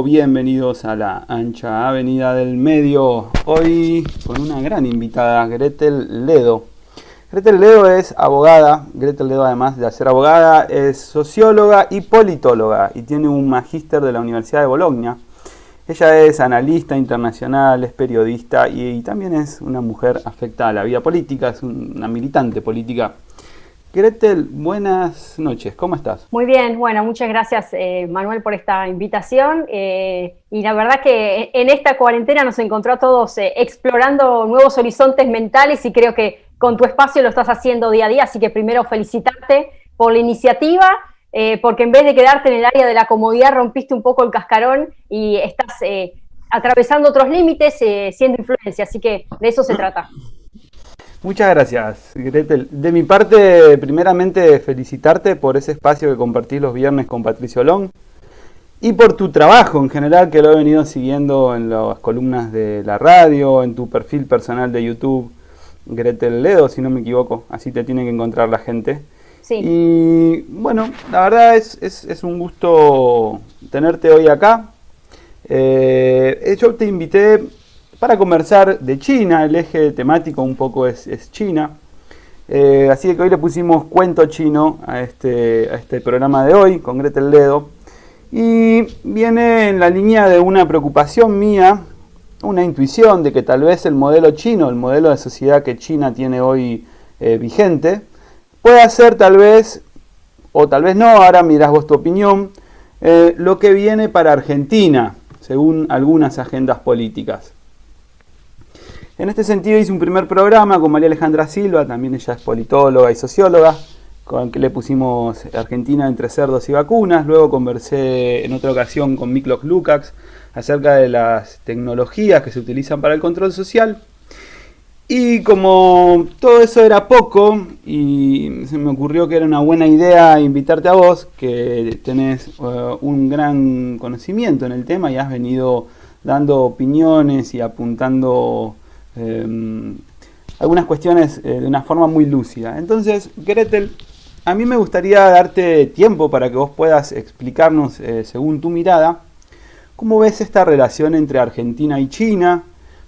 Bienvenidos a la ancha avenida del medio. Hoy con una gran invitada, Gretel Ledo. Gretel Ledo es abogada. Gretel Ledo, además de ser abogada, es socióloga y politóloga y tiene un magíster de la Universidad de Bologna. Ella es analista internacional, es periodista y también es una mujer afecta a la vida política, es una militante política. Gretel, buenas noches, ¿cómo estás? Muy bien, bueno, muchas gracias Manuel por esta invitación y la verdad que en esta cuarentena nos encontró a todos explorando nuevos horizontes mentales y creo que con tu espacio lo estás haciendo día a día, así que primero felicitarte por la iniciativa, porque en vez de quedarte en el área de la comodidad rompiste un poco el cascarón y estás atravesando otros límites siendo influencia, así que de eso se trata. Muchas gracias, Gretel. De mi parte, primeramente felicitarte por ese espacio que compartís los viernes con Patricio Long y por tu trabajo en general, que lo he venido siguiendo en las columnas de la radio, en tu perfil personal de YouTube, Gretel Ledo, si no me equivoco, así te tiene que encontrar la gente. Sí. Y bueno, la verdad es un gusto tenerte hoy acá. Yo te invité para conversar de China, el eje temático un poco es China. Así que hoy le pusimos cuento chino a este programa de hoy con Gretel Ledo. Y viene en la línea de una preocupación mía, una intuición de que tal vez el modelo chino, el modelo de sociedad que China tiene hoy vigente, pueda ser tal vez, o tal vez no, ahora mirás vos tu opinión, lo que viene para Argentina, según algunas agendas políticas. En este sentido hice un primer programa con María Alejandra Silva, también ella es politóloga y socióloga, con que le pusimos Argentina entre cerdos y vacunas. Luego conversé en otra ocasión con Miklos Lukács acerca de las tecnologías que se utilizan para el control social. Y como todo eso era poco, y se me ocurrió que era una buena idea invitarte a vos, que tenés un gran conocimiento en el tema y has venido dando opiniones y apuntando algunas cuestiones de una forma muy lúcida. Entonces, Gretel, a mí me gustaría darte tiempo para que vos puedas explicarnos, según tu mirada, cómo ves esta relación entre Argentina y China,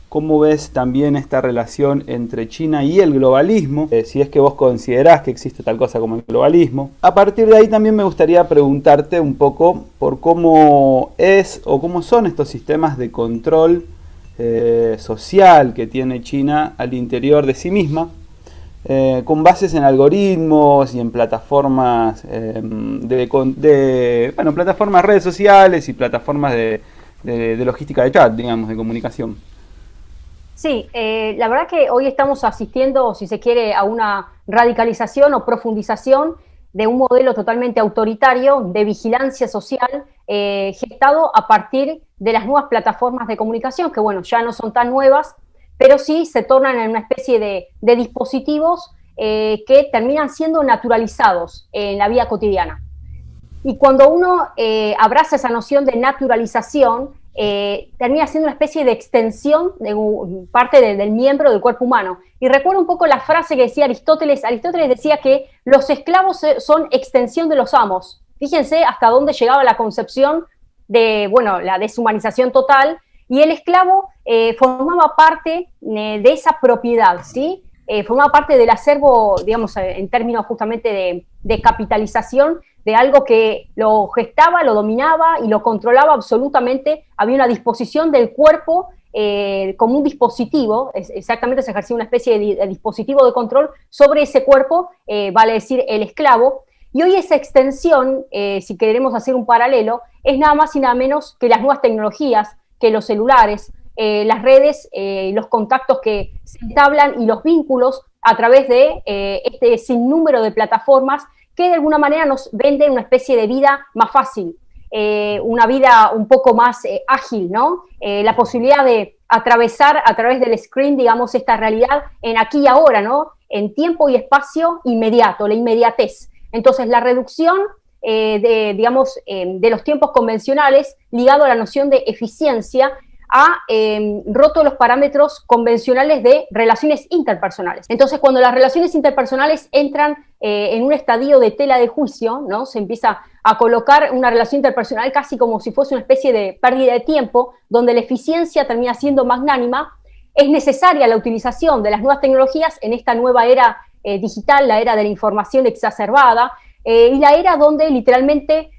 cómo ves también esta relación entre China y el globalismo, si es que vos considerás que existe tal cosa como el globalismo. A partir de ahí también me gustaría preguntarte un poco por cómo es o cómo son estos sistemas de control social que tiene China al interior de sí misma, con bases en algoritmos y en plataformas plataformas redes sociales y plataformas de logística de chat, digamos, de comunicación. Sí, la verdad que hoy estamos asistiendo, si se quiere, a una radicalización o profundización de un modelo totalmente autoritario de vigilancia social gestado a partir de las nuevas plataformas de comunicación, que bueno, ya no son tan nuevas, pero sí se tornan en una especie de dispositivos que terminan siendo naturalizados en la vida cotidiana. Y cuando uno abraza esa noción de naturalización, termina siendo una especie de extensión de parte del miembro del cuerpo humano. Y recuerdo un poco la frase que decía Aristóteles. Aristóteles decía que los esclavos son extensión de los amos. Fíjense hasta dónde llegaba la concepción de, bueno, la deshumanización total, y el esclavo formaba parte de esa propiedad, ¿sí? Formaba parte del acervo, digamos, en términos justamente de capitalización, de algo que lo gestaba, lo dominaba y lo controlaba absolutamente. Había una disposición del cuerpo como un dispositivo, exactamente se ejercía una especie de dispositivo de control sobre ese cuerpo, vale decir el esclavo. Y hoy esa extensión, si queremos hacer un paralelo, es nada más y nada menos que las nuevas tecnologías, que los celulares, las redes, los contactos que se entablan y los vínculos a través de este sinnúmero de plataformas que de alguna manera nos venden una especie de vida más fácil, una vida un poco más ágil, ¿no? La posibilidad de atravesar a través del screen, digamos, esta realidad en aquí y ahora, ¿no? En tiempo y espacio inmediato, la inmediatez. Entonces, la reducción de los tiempos convencionales ligado a la noción de eficiencia ha roto los parámetros convencionales de relaciones interpersonales. Entonces, cuando las relaciones interpersonales entran en un estadio de tela de juicio, ¿no? Se empieza a colocar una relación interpersonal casi como si fuese una especie de pérdida de tiempo, donde la eficiencia termina siendo magnánima. Es necesaria la utilización de las nuevas tecnologías en esta nueva era digital, la era de la información exacerbada, y la era donde literalmente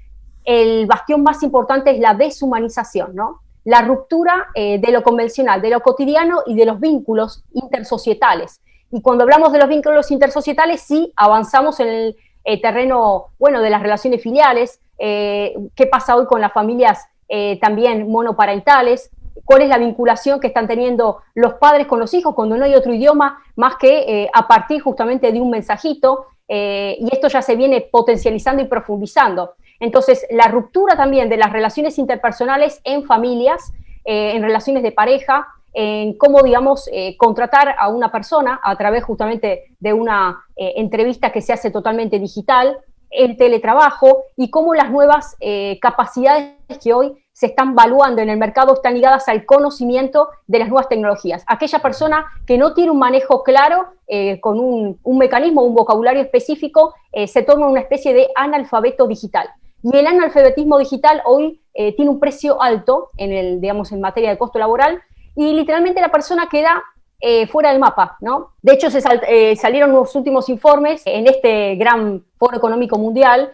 el bastión más importante es la deshumanización, ¿no? La ruptura de lo convencional, de lo cotidiano y de los vínculos intersocietales. Y cuando hablamos de los vínculos intersocietales, sí avanzamos en el terreno, bueno, de las relaciones filiales, qué pasa hoy con las familias también monoparentales, cuál es la vinculación que están teniendo los padres con los hijos cuando no hay otro idioma más que a partir justamente de un mensajito, y esto ya se viene potencializando y profundizando. Entonces, la ruptura también de las relaciones interpersonales en familias, en relaciones de pareja, en cómo, digamos, contratar a una persona a través justamente de una entrevista que se hace totalmente digital, el teletrabajo, y cómo las nuevas capacidades que hoy se están valuando en el mercado están ligadas al conocimiento de las nuevas tecnologías. Aquella persona que no tiene un manejo claro, con un mecanismo, un vocabulario específico, se torna una especie de analfabeto digital. Y el analfabetismo digital hoy tiene un precio alto digamos, en materia de costo laboral, y literalmente la persona queda fuera del mapa, ¿no? De hecho, salieron unos últimos informes en este gran foro económico mundial,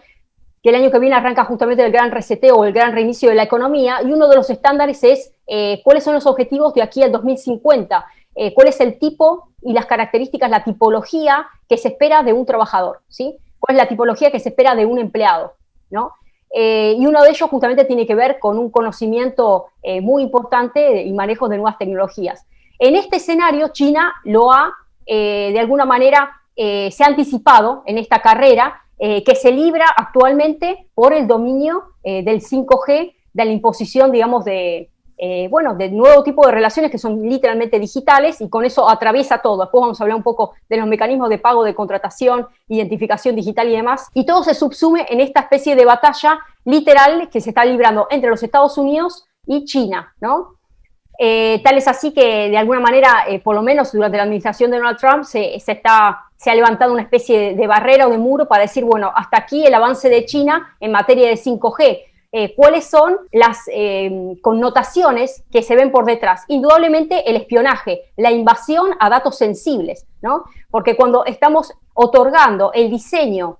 que el año que viene arranca justamente el gran reseteo o el gran reinicio de la economía, y uno de los estándares es cuáles son los objetivos de aquí al 2050, cuál es el tipo y las características, la tipología que se espera de un trabajador, ¿sí? Cuál es la tipología que se espera de un empleado, ¿no? Y uno de ellos justamente tiene que ver con un conocimiento muy importante y manejo de nuevas tecnologías. En este escenario, China lo ha, de alguna manera, se ha anticipado en esta carrera que se libra actualmente por el dominio del 5G, de la imposición, digamos, de nuevo tipo de relaciones que son literalmente digitales, y con eso atraviesa todo. Después vamos a hablar un poco de los mecanismos de pago, de contratación, identificación digital y demás, y todo se subsume en esta especie de batalla literal que se está librando entre los Estados Unidos y China, ¿no? Tal es así que, de alguna manera, por lo menos durante la administración de Donald Trump, se ha levantado una especie de barrera o de muro para decir, bueno, hasta aquí el avance de China en materia de 5G. ¿Cuáles son las connotaciones que se ven por detrás? Indudablemente el espionaje, la invasión a datos sensibles, ¿no? Porque cuando estamos otorgando el diseño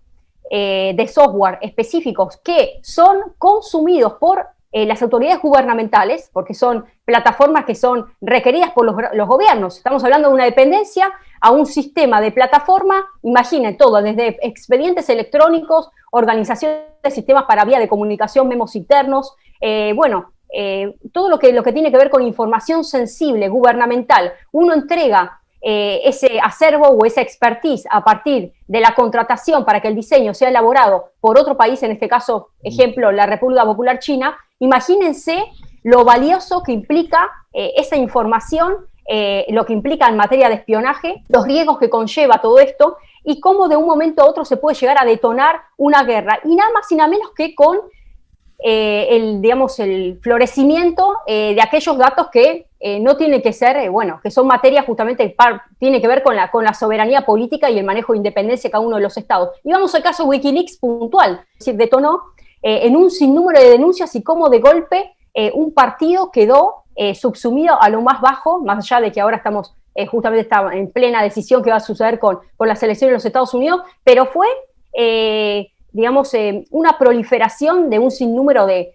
de software específicos que son consumidos por las autoridades gubernamentales, porque son plataformas que son requeridas por los gobiernos. Estamos hablando de una dependencia a un sistema de plataforma, imaginen todo, desde expedientes electrónicos, organización de sistemas para vía de comunicación, memos internos, todo lo que tiene que ver con información sensible, gubernamental. Uno entrega ese acervo o esa expertise a partir de la contratación para que el diseño sea elaborado por otro país, en este caso, ejemplo, la República Popular China. Imagínense lo valioso que implica esa información, lo que implica en materia de espionaje, los riesgos que conlleva todo esto, y cómo de un momento a otro se puede llegar a detonar una guerra, y nada más y nada menos que con el florecimiento de aquellos datos que no tienen que ser, que son materia justamente, tiene que ver con la soberanía política y el manejo de independencia de cada uno de los estados. Y vamos al caso Wikileaks puntual, es decir, detonó en un sinnúmero de denuncias, y cómo de golpe un partido quedó subsumido a lo más bajo, más allá de que ahora estamos justamente en plena decisión que va a suceder con las elecciones de los Estados Unidos, pero fue una proliferación de un sinnúmero de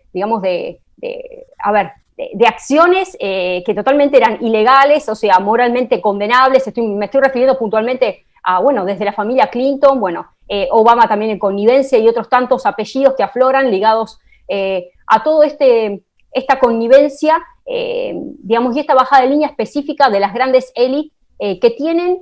acciones que totalmente eran ilegales, o sea, moralmente condenables. Me estoy refiriendo puntualmente a, desde la familia Clinton, Obama también en connivencia, y otros tantos apellidos que afloran ligados a todo esta connivencia, y esta bajada de línea específica de las grandes élites que tienen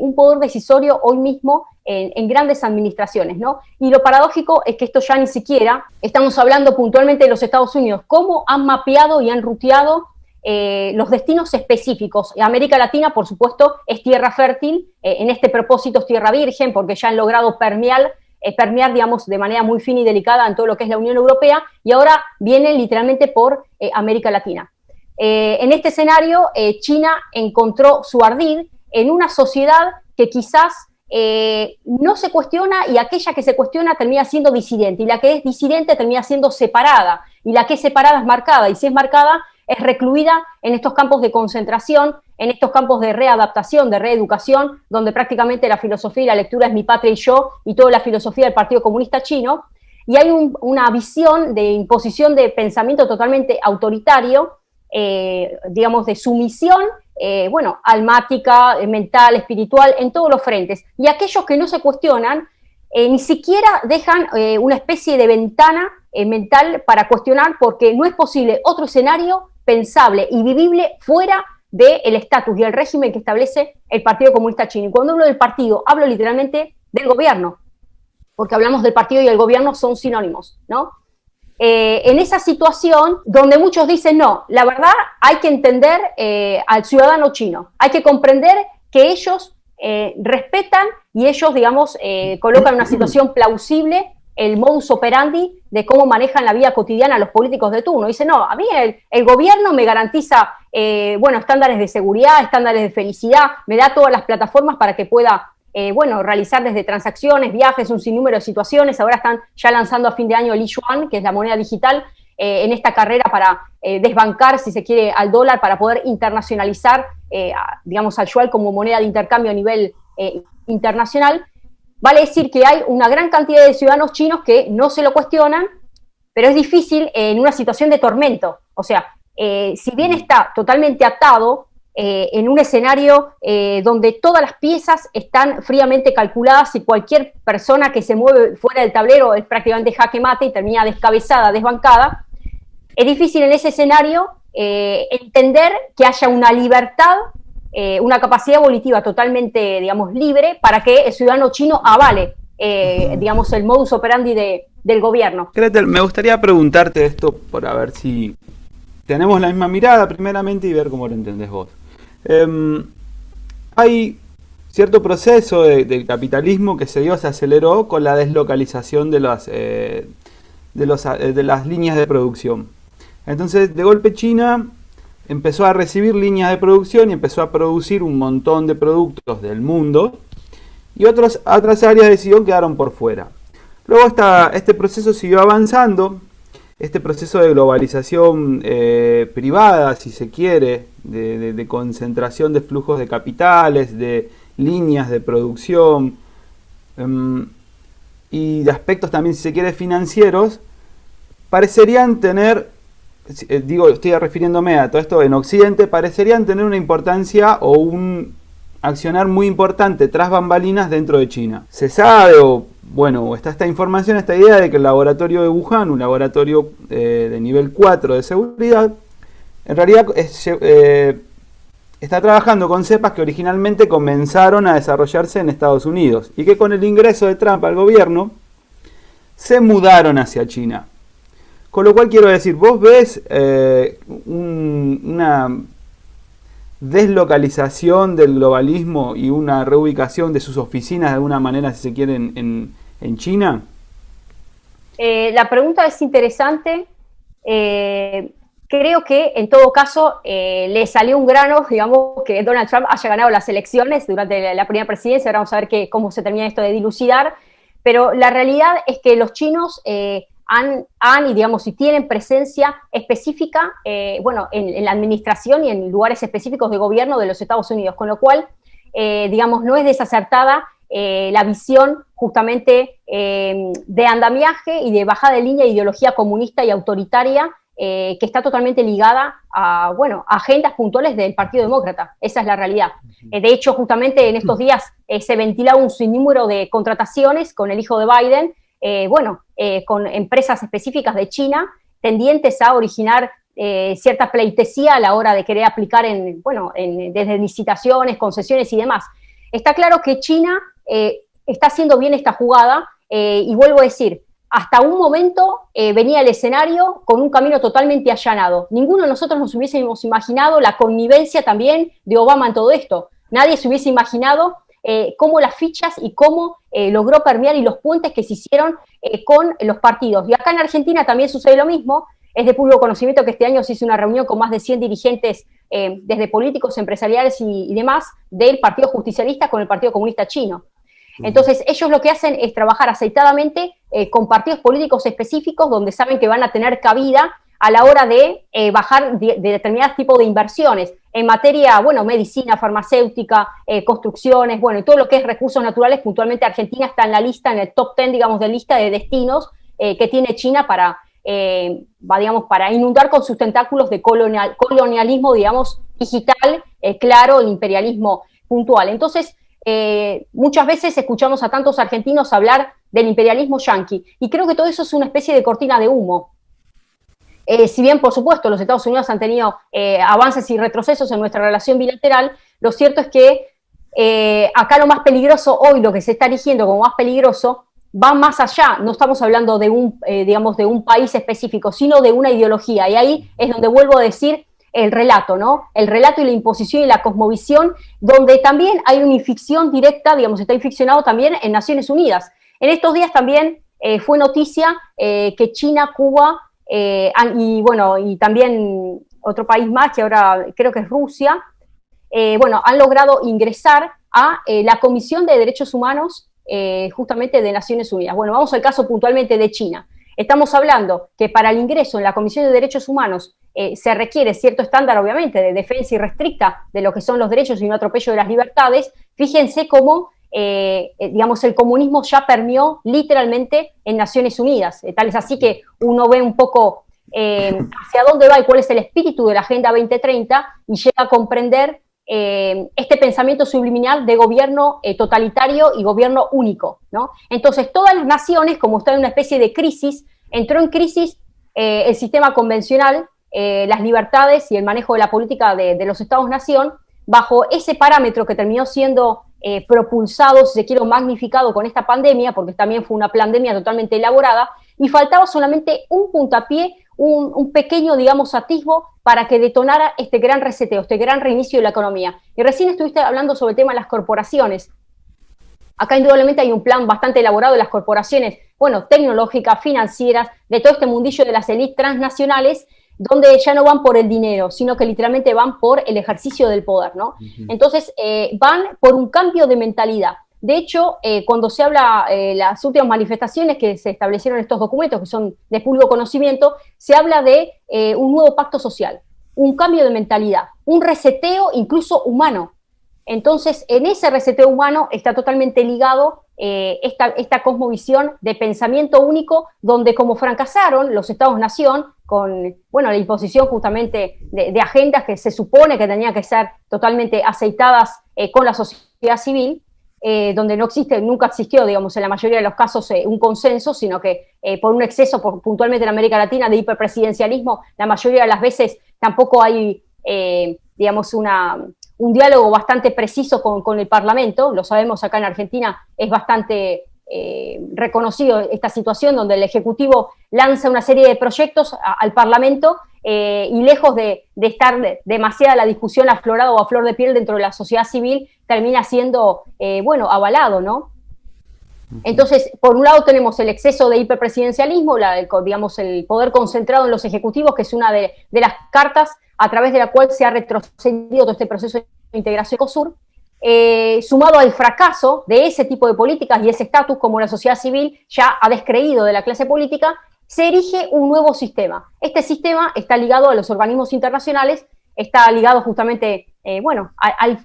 un poder decisorio hoy mismo en grandes administraciones, ¿no? Y lo paradójico es que esto ya ni siquiera estamos hablando puntualmente de los Estados Unidos, cómo han mapeado y han ruteado los destinos específicos. América Latina, por supuesto, es tierra fértil, en este propósito es tierra virgen, porque ya han logrado permear, de manera muy fina y delicada en todo lo que es la Unión Europea, y ahora vienen literalmente por América Latina. En este escenario, China encontró su ardid en una sociedad que quizás no se cuestiona, y aquella que se cuestiona termina siendo disidente, y la que es disidente termina siendo separada, y la que es separada es marcada, y si es marcada es recluida en estos campos de concentración, en estos campos de readaptación, de reeducación, donde prácticamente la filosofía y la lectura es mi patria y yo, y toda la filosofía del Partido Comunista Chino, y hay una visión de imposición de pensamiento totalmente autoritario, digamos, de sumisión, almática, mental, espiritual, en todos los frentes. Y aquellos que no se cuestionan, ni siquiera dejan una especie de ventana mental para cuestionar, porque no es posible otro escenario pensable y vivible fuera del estatus y el régimen que establece el Partido Comunista Chino. Y cuando hablo del partido, hablo literalmente del gobierno, porque hablamos del partido y el gobierno son sinónimos, ¿no? En esa situación donde muchos dicen, no, la verdad hay que entender al ciudadano chino, hay que comprender que ellos respetan y ellos, digamos, colocan en una situación plausible el modus operandi de cómo manejan la vida cotidiana los políticos de turno. Dice, no, a mí el gobierno me garantiza, estándares de seguridad, estándares de felicidad, me da todas las plataformas para que pueda, realizar desde transacciones, viajes, un sinnúmero de situaciones. Ahora están ya lanzando a fin de año el Yuan, que es la moneda digital, en esta carrera para desbancar, si se quiere, al dólar, para poder internacionalizar, al yuan como moneda de intercambio a nivel internacional. Vale decir que hay una gran cantidad de ciudadanos chinos que no se lo cuestionan, pero es difícil en una situación de tormento. O sea, si bien está totalmente atado en un escenario donde todas las piezas están fríamente calculadas y cualquier persona que se mueve fuera del tablero es prácticamente jaque mate y termina descabezada, desbancada, es difícil en ese escenario entender que haya una libertad, una capacidad volitiva totalmente, digamos, libre para que el ciudadano chino avale, el modus operandi del gobierno. Gretel, me gustaría preguntarte esto para ver si tenemos la misma mirada primeramente y ver cómo lo entendés vos. Hay cierto proceso del capitalismo que se aceleró con la deslocalización de las líneas de producción. Entonces, de golpe China empezó a recibir líneas de producción y empezó a producir un montón de productos del mundo, y otras áreas de decisión quedaron por fuera. Luego este proceso siguió avanzando, este proceso de globalización privada, si se quiere, de concentración de flujos de capitales, de líneas de producción, y de aspectos también, si se quiere, financieros, parecerían tener, estoy refiriéndome a todo esto en Occidente, parecerían tener una importancia o un accionar muy importante tras bambalinas dentro de China. Se sabe, está esta información, esta idea de que el laboratorio de Wuhan, un laboratorio de nivel 4 de seguridad, en realidad está trabajando con cepas que originalmente comenzaron a desarrollarse en Estados Unidos y que con el ingreso de Trump al gobierno se mudaron hacia China. Con lo cual quiero decir, vos ves una deslocalización del globalismo y una reubicación de sus oficinas de alguna manera, si se quiere, en China. La pregunta es interesante. Creo que en todo caso le salió un grano, digamos, que Donald Trump haya ganado las elecciones durante la primera presidencia. Ahora vamos a ver cómo se termina esto de dilucidar, pero la realidad es que los chinos y tienen presencia específica, en la administración y en lugares específicos de gobierno de los Estados Unidos, con lo cual, no es desacertada la visión justamente de andamiaje y de bajada de línea de ideología comunista y autoritaria, que está totalmente ligada a agendas puntuales del Partido Demócrata. Esa es la realidad. De hecho, justamente en estos días se ventilaba un sinnúmero de contrataciones con el hijo de Biden, con empresas específicas de China, tendientes a originar cierta pleitesía a la hora de querer aplicar desde licitaciones, concesiones y demás. Está claro que China está haciendo bien esta jugada, y vuelvo a decir, hasta un momento venía el escenario con un camino totalmente allanado. Ninguno de nosotros nos hubiésemos imaginado la connivencia también de Obama en todo esto. Nadie se hubiese imaginado cómo las fichas y cómo logró permear y los puentes que se hicieron con los partidos. Y acá en Argentina también sucede lo mismo. Es de público conocimiento que este año se hizo una reunión con más de 100 dirigentes, desde políticos, empresariales y demás, del Partido Justicialista con el Partido Comunista Chino. Entonces, ellos lo que hacen es trabajar aceitadamente con partidos políticos específicos donde saben que van a tener cabida a la hora de bajar de determinados tipos de inversiones en materia, bueno, medicina, farmacéutica, construcciones, bueno, y todo lo que es recursos naturales. Puntualmente Argentina está en la lista, en el top 10, digamos, de lista de destinos que tiene China para, digamos, para inundar con sus tentáculos de colonialismo, digamos, digital, claro, el imperialismo puntual. Entonces, muchas veces escuchamos a tantos argentinos hablar del imperialismo yanqui, y creo que todo eso es una especie de cortina de humo. Si bien, por supuesto, los Estados Unidos han tenido avances y retrocesos en nuestra relación bilateral, lo cierto es que acá lo más peligroso hoy, lo que se está erigiendo como más peligroso, va más allá. No estamos hablando de digamos, de un país específico, sino de una ideología, y ahí es donde vuelvo a decir el relato, ¿no? El relato y la imposición y la cosmovisión, donde también hay una inficción directa, digamos, está inficcionado también en Naciones Unidas. En estos días también fue noticia que China, Cuba, y bueno, y también otro país más, que ahora creo que es Rusia, bueno, han logrado ingresar a la Comisión de Derechos Humanos justamente de Naciones Unidas. Bueno, vamos al caso puntualmente de China. Estamos hablando que para el ingreso en la Comisión de Derechos Humanos se requiere cierto estándar, obviamente, de defensa irrestricta de lo que son los derechos y no atropello de las libertades. Fíjense cómo, digamos, el comunismo ya permeó literalmente en Naciones Unidas. Tal es así que uno ve un poco hacia dónde va y cuál es el espíritu de la Agenda 2030 y llega a comprender este pensamiento subliminal de gobierno totalitario y gobierno único, ¿no? Entonces, todas las naciones, como está en una especie de crisis, entró en crisis el sistema convencional, las libertades y el manejo de la política de los Estados-nación, bajo ese parámetro que terminó siendo propulsado, si se quiere, magnificado con esta pandemia, porque también fue una pandemia totalmente elaborada, y faltaba solamente un puntapié, un pequeño, digamos, atisbo para que detonara este gran reseteo, este gran reinicio de la economía. Y recién estuviste hablando sobre el tema de las corporaciones. Acá indudablemente hay un plan bastante elaborado de las corporaciones, bueno, tecnológicas, financieras, de todo este mundillo de las élites transnacionales, donde ya no van por el dinero, sino que literalmente van por el ejercicio del poder, ¿no? Entonces, van por un cambio de mentalidad. De hecho, cuando se habla, las últimas manifestaciones que se establecieron en estos documentos, que son de público conocimiento, se habla de un nuevo pacto social, un cambio de mentalidad, un reseteo incluso humano. Entonces, en ese reseteo humano está totalmente ligado esta cosmovisión de pensamiento único, donde como fracasaron los Estados-nación con, bueno, la imposición justamente de agendas que se supone que tenían que ser totalmente aceitadas con la sociedad civil, donde no existe, nunca existió, digamos, en la mayoría de los casos un consenso, sino que por un exceso, puntualmente en América Latina, de hiperpresidencialismo, la mayoría de las veces tampoco hay, digamos, un diálogo bastante preciso con el Parlamento. Lo sabemos, acá en Argentina es bastante reconocido esta situación, donde el Ejecutivo lanza una serie de proyectos al Parlamento, y lejos de estar demasiada la discusión aflorada o a flor de piel dentro de la sociedad civil, termina siendo, bueno, avalado, ¿no? Entonces, por un lado tenemos el exceso de hiperpresidencialismo, digamos, el poder concentrado en los ejecutivos, que es una de las cartas a través de la cual se ha retrocedido todo este proceso de integración ECOSUR, sumado al fracaso de ese tipo de políticas y ese estatus, como la sociedad civil ya ha descreído de la clase política, se erige un nuevo sistema. Este sistema está ligado a los organismos internacionales, está ligado justamente, bueno,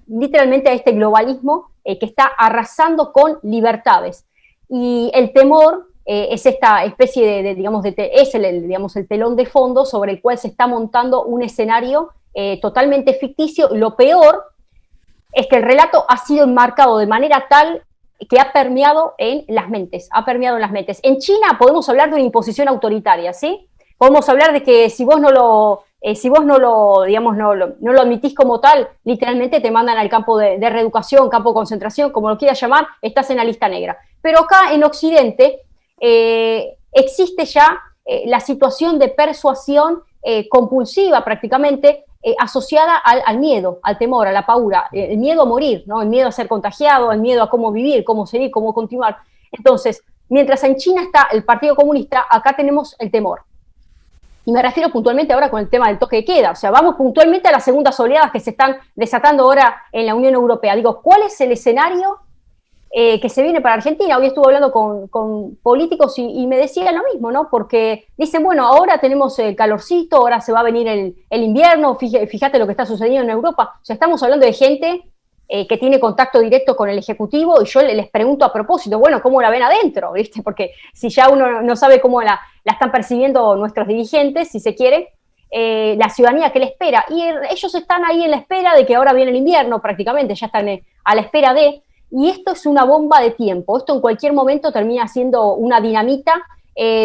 literalmente a este globalismo que está arrasando con libertades. Y el temor es esta especie digamos, digamos, el telón de fondo sobre el cual se está montando un escenario totalmente ficticio. Lo peor es que el relato ha sido enmarcado de manera tal que ha permeado en las mentes, En China podemos hablar de una imposición autoritaria, ¿sí? Podemos hablar de que si vos no lo, digamos, no lo admitís como tal, literalmente te mandan al campo de reeducación, campo de concentración, como lo quieras llamar, estás en la lista negra. Pero acá en Occidente existe ya la situación de persuasión compulsiva prácticamente, asociada al miedo, al temor, a la paura, el miedo a morir, ¿no? El miedo a ser contagiado, el miedo a cómo vivir, cómo seguir, cómo continuar. Entonces, mientras en China está el Partido Comunista, acá tenemos el temor. Y me refiero puntualmente ahora con el tema del toque de queda. O sea, vamos puntualmente a las segundas oleadas que se están desatando ahora en la Unión Europea. Digo, ¿cuál es el escenario que se viene para Argentina? Hoy estuve hablando con políticos y me decían lo mismo, ¿no? Porque dicen, bueno, ahora tenemos el calorcito, ahora se va a venir el invierno, fíjate lo que está sucediendo en Europa. O sea, estamos hablando de gente que tiene contacto directo con el Ejecutivo, y yo les pregunto a propósito, bueno, ¿cómo la ven adentro? ¿Viste? Porque si ya uno no sabe cómo la están percibiendo nuestros dirigentes, si se quiere, la ciudadanía que le espera. Y ellos están ahí en la espera de que ahora viene el invierno prácticamente, ya están a la espera de... Y esto es una bomba de tiempo. Esto en cualquier momento termina siendo una dinamita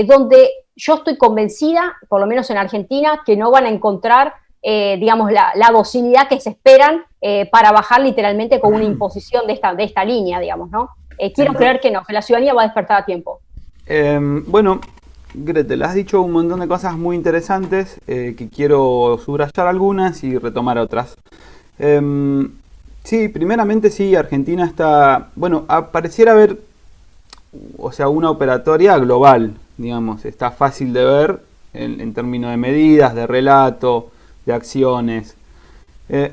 donde yo estoy convencida, por lo menos en Argentina, que no van a encontrar, digamos, la docilidad que se esperan para bajar literalmente con una imposición de esta línea, digamos, ¿no? Quiero creer que no, que la ciudadanía va a despertar a tiempo. Bueno, Gretel, has dicho un montón de cosas muy interesantes que quiero subrayar algunas y retomar otras. Sí, primeramente sí, Argentina está, bueno, pareciera haber, o sea, una operatoria global, digamos, está fácil de ver en términos de medidas, de relato, de acciones.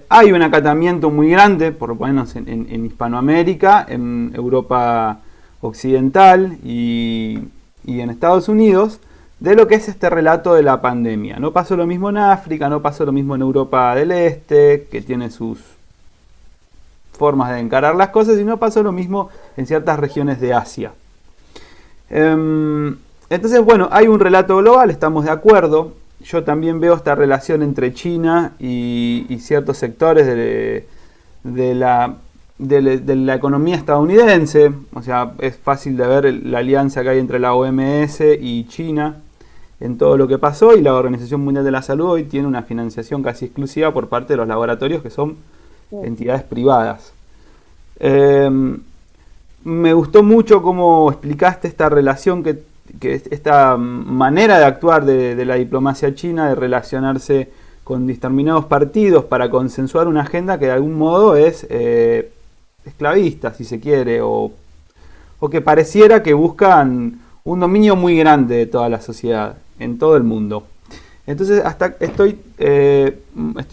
Hay un acatamiento muy grande, por lo menos en Hispanoamérica, en Europa Occidental y en Estados Unidos, de lo que es este relato de la pandemia. No pasó lo mismo en África, no pasó lo mismo en Europa del Este, que tiene sus formas de encarar las cosas, y no pasó lo mismo en ciertas regiones de Asia. Entonces, bueno, hay un relato global, estamos de acuerdo. Yo también veo esta relación entre China y ciertos sectores de la economía estadounidense. O sea, es fácil de ver la alianza que hay entre la OMS y China en todo lo que pasó, y la Organización Mundial de la Salud hoy tiene una financiación casi exclusiva por parte de los laboratorios, que son entidades privadas. Me gustó mucho cómo explicaste esta relación, que esta manera de actuar de la diplomacia china, de relacionarse con determinados partidos para consensuar una agenda que de algún modo es esclavista, si se quiere, o que pareciera que buscan un dominio muy grande de toda la sociedad, en todo el mundo. Entonces, estoy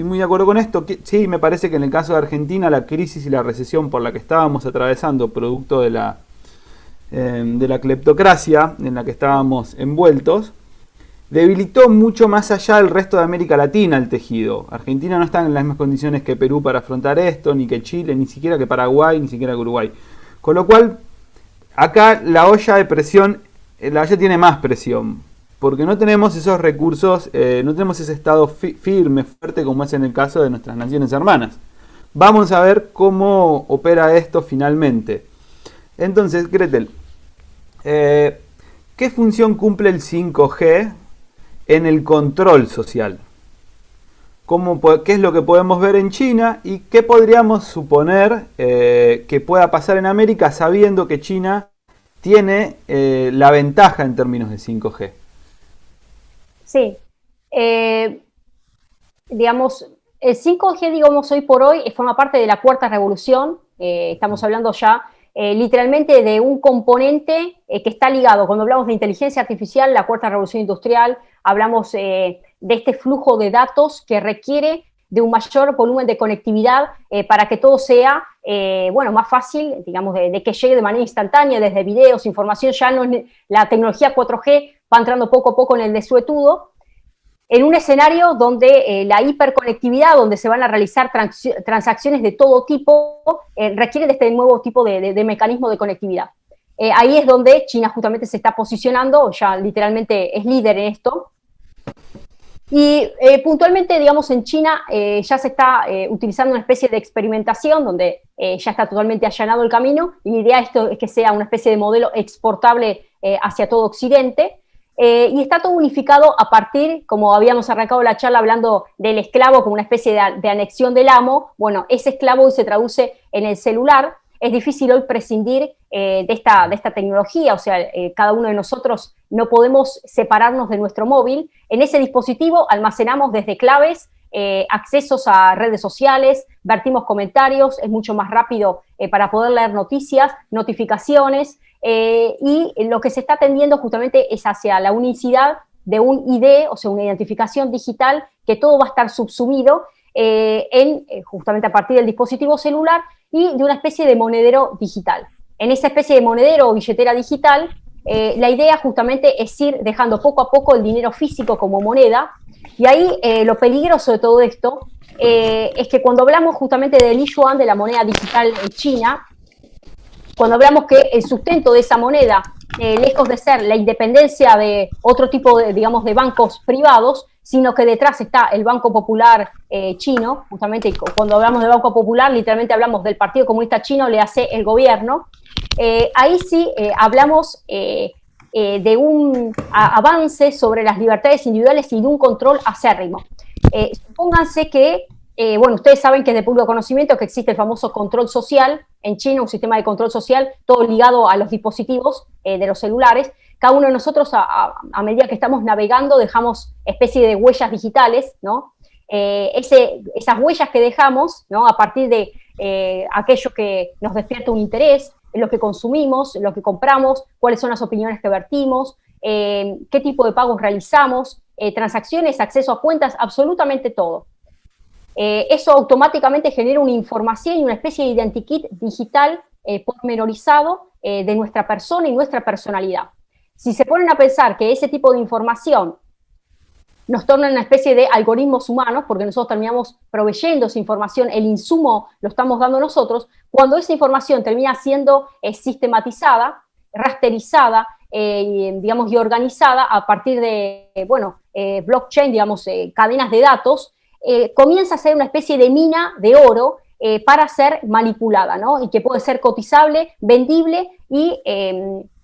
muy de acuerdo con esto. Sí, me parece que en el caso de Argentina, la crisis y la recesión por la que estábamos atravesando, producto de la cleptocracia en la que estábamos envueltos, debilitó mucho más allá del resto de América Latina el tejido. Argentina no está en las mismas condiciones que Perú para afrontar esto, ni que Chile, ni siquiera que Paraguay, ni siquiera que Uruguay. Con lo cual, acá la olla de presión, la olla tiene más presión, porque no tenemos esos recursos, no tenemos ese estado firme, fuerte, como es en el caso de nuestras naciones hermanas. Vamos a ver cómo opera esto finalmente. Entonces, Gretel, ¿qué función cumple el 5G en el control social? ¿Qué es lo que podemos ver en China y qué podríamos suponer que pueda pasar en América, sabiendo que China tiene la ventaja en términos de 5G? Sí, digamos, el 5G, digamos, hoy por hoy forma parte de la cuarta revolución. Estamos hablando ya literalmente de un componente que está ligado. Cuando hablamos de inteligencia artificial, la cuarta revolución industrial, hablamos de este flujo de datos que requiere de un mayor volumen de conectividad para que todo sea, bueno, más fácil, digamos, de que llegue de manera instantánea, desde videos, información. Ya no es, la tecnología 4G va entrando poco a poco en el desuetudo, en un escenario donde la hiperconectividad, donde se van a realizar transacciones de todo tipo, requiere de este nuevo tipo de mecanismo de conectividad. Ahí es donde China justamente se está posicionando, ya literalmente es líder en esto. Y puntualmente, digamos, en China ya se está utilizando una especie de experimentación donde ya está totalmente allanado el camino, y la idea esto es que sea una especie de modelo exportable hacia todo Occidente. Y está todo unificado a partir, como habíamos arrancado la charla hablando del esclavo como una especie de anexión del amo. Bueno, ese esclavo hoy se traduce en el celular. Es difícil hoy prescindir de esta tecnología, o sea, cada uno de nosotros no podemos separarnos de nuestro móvil. En ese dispositivo almacenamos desde claves, accesos a redes sociales, vertimos comentarios, es mucho más rápido para poder leer noticias, notificaciones, y lo que se está tendiendo justamente es hacia la unicidad de un ID, o sea, una identificación digital, que todo va a estar subsumido justamente a partir del dispositivo celular y de una especie de monedero digital. En esa especie de monedero o billetera digital, la idea justamente es ir dejando poco a poco el dinero físico como moneda, y ahí lo peligroso de todo esto es que cuando hablamos justamente del yuan, de la moneda digital en China, cuando hablamos que el sustento de esa moneda, lejos de ser la independencia de otro tipo de, digamos, de bancos privados, sino que detrás está el Banco Popular chino, justamente cuando hablamos del Banco Popular, literalmente hablamos del Partido Comunista Chino, le hace el gobierno, ahí sí hablamos de un avance sobre las libertades individuales y de un control acérrimo. Supónganse que bueno, ustedes saben que es de público conocimiento que existe el famoso control social en China, un sistema de control social, todo ligado a los dispositivos de los celulares. Cada uno de nosotros, a medida que estamos navegando, dejamos especie de huellas digitales, ¿no? Esas huellas que dejamos, ¿no? A partir de aquello que nos despierta un interés, en lo que consumimos, en lo que compramos, cuáles son las opiniones que vertimos, qué tipo de pagos realizamos, transacciones, acceso a cuentas, absolutamente todo. Eso automáticamente genera una información y una especie de identikit digital pormenorizado de nuestra persona y nuestra personalidad. Si se ponen a pensar que ese tipo de información nos torna en una especie de algoritmos humanos, porque nosotros terminamos proveyendo esa información, el insumo lo estamos dando nosotros, cuando esa información termina siendo sistematizada, rasterizada, digamos, y organizada a partir de, bueno, blockchain, digamos, cadenas de datos, comienza a ser una especie de mina de oro para ser manipulada, ¿no? Y que puede ser cotizable, vendible y,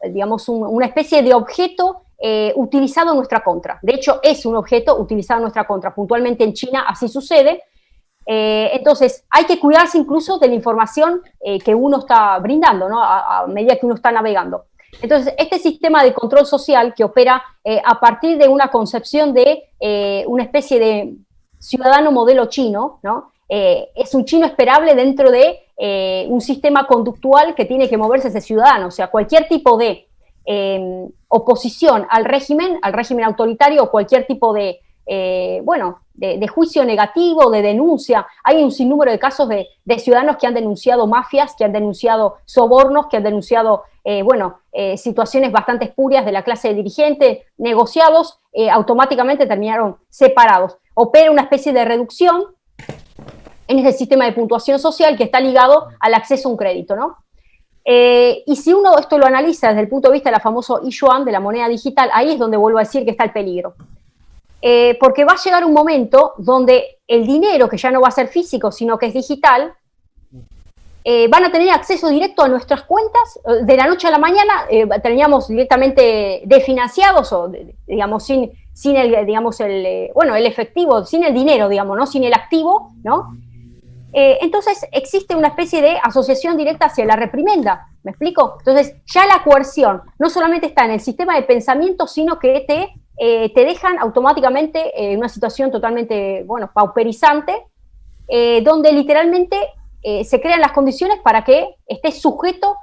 digamos, una especie de objeto utilizado en nuestra contra. De hecho, es un objeto utilizado en nuestra contra. Puntualmente en China así sucede. Entonces, hay que cuidarse incluso de la información que uno está brindando, ¿no? A medida que uno está navegando. Entonces, este sistema de control social que opera a partir de una concepción de una especie de ciudadano modelo chino, ¿no? Es un chino esperable dentro de un sistema conductual que tiene que moverse ese ciudadano. O sea, cualquier tipo de oposición al régimen autoritario, o cualquier tipo de, bueno, de juicio negativo, de denuncia. Hay un sinnúmero de casos de ciudadanos que han denunciado mafias, que han denunciado sobornos, que han denunciado, bueno, situaciones bastante espurias de la clase dirigente, negociados, automáticamente terminaron separados. Opera una especie de reducción en ese sistema de puntuación social que está ligado al acceso a un crédito, ¿no? Y si uno esto lo analiza desde el punto de vista de la famosa yuan, de la moneda digital, ahí es donde vuelvo a decir que está el peligro. Porque va a llegar un momento donde el dinero, que ya no va a ser físico, sino que es digital, van a tener acceso directo a nuestras cuentas. De la noche a la mañana teníamos directamente desfinanciados, o digamos sin el, digamos, bueno, el efectivo, sin el dinero, digamos, ¿no? Sin el activo, ¿no? Entonces existe una especie de asociación directa hacia la reprimenda, ¿me explico? Entonces ya la coerción no solamente está en el sistema de pensamiento, sino que te dejan automáticamente en una situación totalmente, bueno, pauperizante, donde literalmente se crean las condiciones para que estés sujeto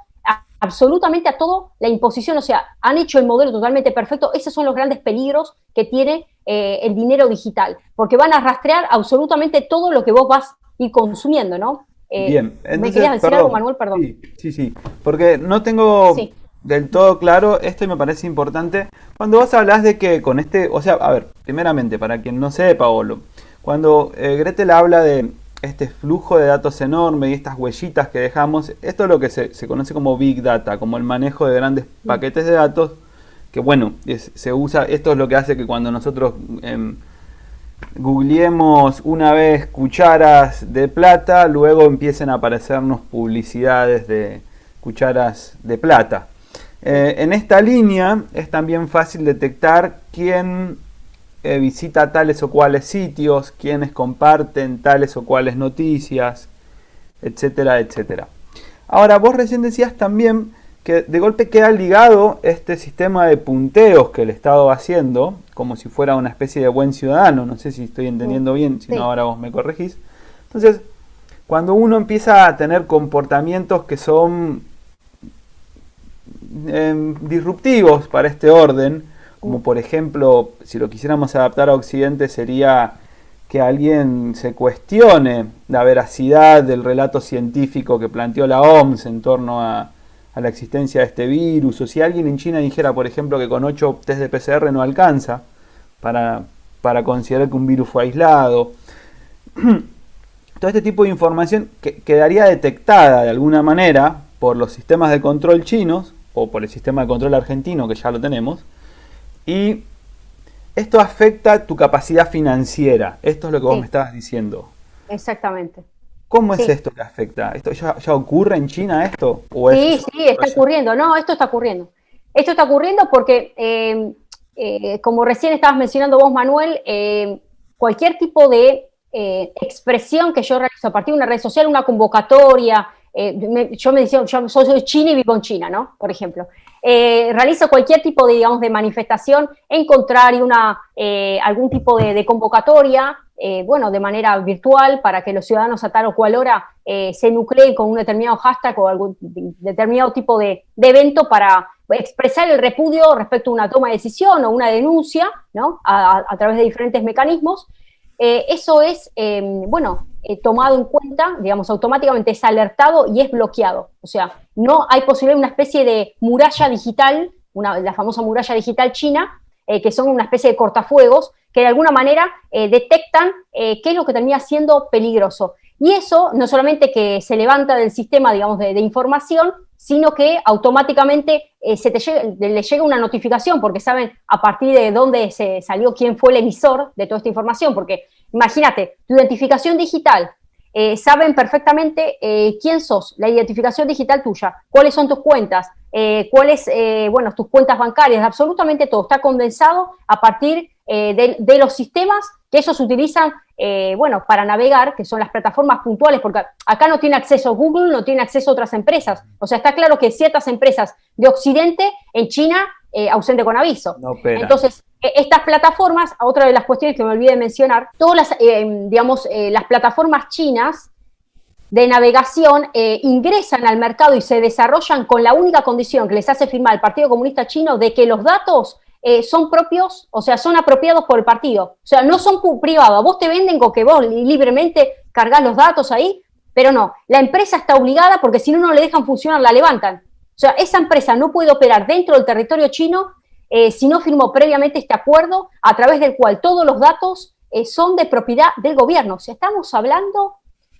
absolutamente a toda la imposición. O sea, han hecho el modelo totalmente perfecto. Esos son los grandes peligros que tiene el dinero digital, porque van a rastrear absolutamente todo lo que vos vas a ir consumiendo, ¿no? Bien, entonces, ¿me querías decir algo, Manuel? Perdón. Sí, porque no tengo del todo claro esto y me parece importante. Cuando vos hablás de que con este, o sea, a ver, primeramente, para quien no sepa, Paolo, cuando Gretel habla de este flujo de datos enorme y estas huellitas que dejamos, esto es lo que se conoce como Big Data, como el manejo de grandes paquetes de datos, que bueno, se usa, esto es lo que hace que cuando nosotros googleemos una vez cucharas de plata, luego empiecen a aparecernos publicidades de cucharas de plata. En esta línea es también fácil detectar quién visita tales o cuales sitios, quiénes comparten tales o cuales noticias, etcétera, etcétera. Ahora, vos recién decías también que de golpe queda ligado este sistema de punteos que el Estado va haciendo, como si fuera una especie de buen ciudadano. No sé si estoy entendiendo bien, si no ahora vos me corregís. Entonces, cuando uno empieza a tener comportamientos que son disruptivos para este orden, como por ejemplo, si lo quisiéramos adaptar a Occidente, sería que alguien se cuestione la veracidad del relato científico que planteó la OMS en torno a la existencia de este virus, o si alguien en China dijera, por ejemplo, que con 8 test de PCR no alcanza para considerar que un virus fue aislado. Todo este tipo de información quedaría detectada de alguna manera por los sistemas de control chinos o por el sistema de control argentino, que ya lo tenemos, y esto afecta tu capacidad financiera. Esto es lo que vos me estabas diciendo. Exactamente. ¿Cómo es esto que afecta? ¿Esto ya ocurre en China esto? ¿O Sí, está ocurriendo. No, esto está ocurriendo. Esto está ocurriendo porque, como recién estabas mencionando vos, Manuel, cualquier tipo de expresión que yo realizo a partir de una red social, una convocatoria, yo me decía, yo soy china y vivo en China, ¿no? Por ejemplo. Realizo cualquier tipo de, digamos, de manifestación en contrario algún tipo de convocatoria, bueno, de manera virtual, para que los ciudadanos a tal o cual hora se nucleen con un determinado hashtag o algún determinado tipo de evento para expresar el repudio respecto a una toma de decisión o una denuncia, ¿no? A través de diferentes mecanismos. Eso es, tomado en cuenta, digamos, automáticamente es alertado y es bloqueado. O sea, no hay posibilidad de una especie de muralla digital, la famosa muralla digital china, que son una especie de cortafuegos, que de alguna manera detectan qué es lo que termina siendo peligroso. Y eso no solamente que se levanta del sistema, digamos, de información, sino que automáticamente le llega una notificación, porque saben a partir de dónde se salió, quién fue el emisor de toda esta información, porque imagínate, tu identificación digital, saben perfectamente quién sos, la identificación digital tuya, cuáles son tus cuentas, cuáles, tus cuentas bancarias, absolutamente todo está condensado a partir de los sistemas que ellos utilizan, para navegar, que son las plataformas puntuales, porque acá no tiene acceso Google, no tiene acceso a otras empresas. O sea, está claro que ciertas empresas de Occidente, en China, ausente con aviso. No opera. Entonces, estas plataformas, otra de las cuestiones que me olvidé de mencionar, todas las plataformas chinas de navegación ingresan al mercado y se desarrollan con la única condición que les hace firmar el Partido Comunista Chino de que los datos son propios, o sea, son apropiados por el partido. O sea, no son privados. Vos te venden con que vos libremente cargas los datos ahí, pero no. La empresa está obligada porque si no le dejan funcionar, la levantan. O sea, esa empresa no puede operar dentro del territorio chino si no firmó previamente este acuerdo a través del cual todos los datos son de propiedad del gobierno. O sea, estamos hablando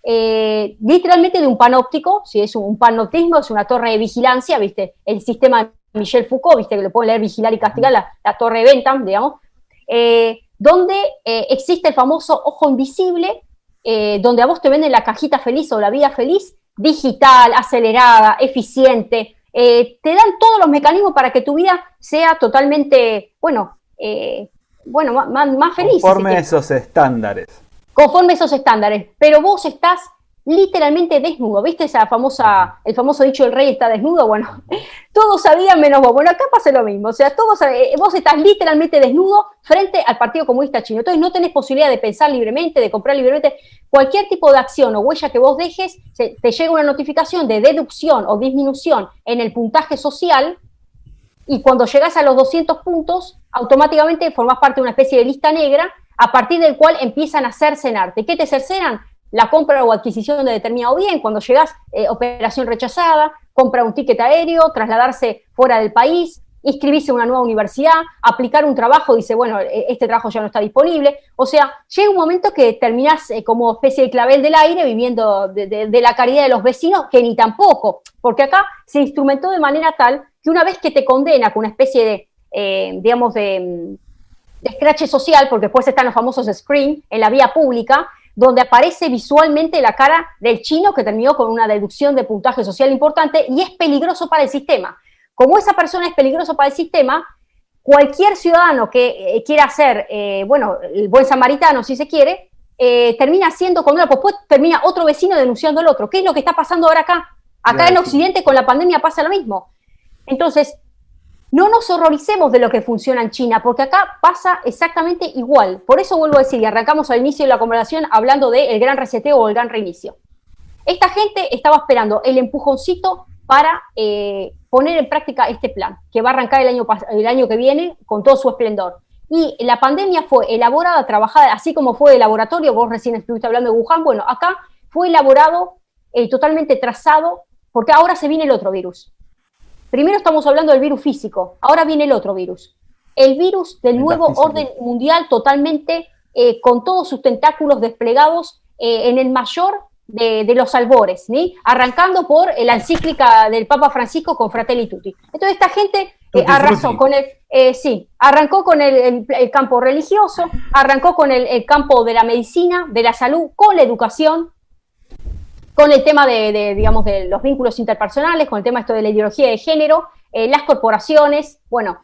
literalmente de un panóptico, si es un panoptismo, es una torre de vigilancia, ¿viste? El sistema de Michel Foucault, ¿viste? Que le pueden leer Vigilar y Castigar, la torre de Bentham, digamos, donde existe el famoso ojo invisible, donde a vos te venden la cajita feliz o la vida feliz, digital, acelerada, eficiente, te dan todos los mecanismos para que tu vida sea totalmente, más feliz. Conforme a esos estándares. Conforme a esos estándares, pero vos estás literalmente desnudo, ¿viste el famoso dicho del rey está desnudo? Bueno, todos sabían menos vos. Bueno, acá pasa lo mismo, o sea, vos estás literalmente desnudo frente al Partido Comunista Chino, entonces no tenés posibilidad de pensar libremente, de comprar libremente, cualquier tipo de acción o huella que vos dejes, te llega una notificación de deducción o disminución en el puntaje social, y cuando llegás a los 200 puntos, automáticamente formás parte de una especie de lista negra, a partir del cual empiezan a cercenarte. ¿Qué te cercenan? La compra o adquisición de determinado bien, cuando llegás, operación rechazada, compra un ticket aéreo, trasladarse fuera del país, inscribirse en una nueva universidad, aplicar un trabajo, dice, bueno, este trabajo ya no está disponible. O sea, llega un momento que terminás como especie de clavel del aire, viviendo de la caridad de los vecinos, que ni tampoco, porque acá se instrumentó de manera tal que una vez que te condena con una especie de escrache social, porque después están los famosos screen en la vía pública, donde aparece visualmente la cara del chino que terminó con una deducción de puntaje social importante y es peligroso para el sistema. Como esa persona es peligroso para el sistema, cualquier ciudadano que quiera ser, el buen samaritano, si se quiere, termina siendo condenado, pues termina otro vecino denunciando al otro. ¿Qué es lo que está pasando ahora acá? Acá en Occidente con la pandemia pasa lo mismo. Entonces, no nos horroricemos de lo que funciona en China, porque acá pasa exactamente igual. Por eso vuelvo a decir, y arrancamos al inicio de la conversación hablando del gran reseteo o el gran reinicio. Esta gente estaba esperando el empujoncito para poner en práctica este plan, que va a arrancar el año que viene con todo su esplendor. Y la pandemia fue elaborada, trabajada, así como fue de laboratorio, vos recién estuviste hablando de Wuhan, bueno, acá fue elaborado, totalmente trazado, porque ahora se viene el otro virus. Primero estamos hablando del virus físico, ahora viene el otro virus. El virus del nuevo orden mundial totalmente con todos sus tentáculos desplegados en el mayor de los albores, ¿sí? Arrancando por la encíclica del Papa Francisco con Fratelli Tutti. Entonces esta gente arrasó con arrancó con el campo religioso, arrancó con el campo de la medicina, de la salud, con la educación, con el tema digamos, de los vínculos interpersonales, con el tema esto de la ideología de género, las corporaciones. Bueno,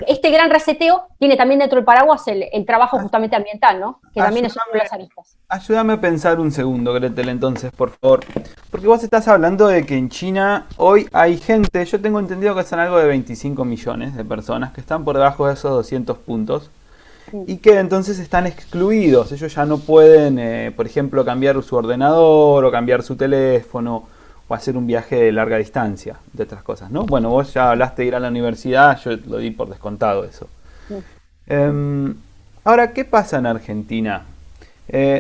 este gran reseteo tiene también dentro del paraguas el trabajo justamente ambiental, ¿no? Que también es una de las aristas. Ayúdame a pensar un segundo, Gretel, entonces, por favor. Porque vos estás hablando de que en China hoy hay gente, yo tengo entendido que son algo de 25 millones de personas que están por debajo de esos 200 puntos y que entonces están excluidos. Ellos ya no pueden, por ejemplo, cambiar su ordenador o cambiar su teléfono o hacer un viaje de larga distancia, de otras cosas, ¿no? Bueno, vos ya hablaste de ir a la universidad, yo lo di por descontado eso. Sí. Ahora, ¿qué pasa en Argentina?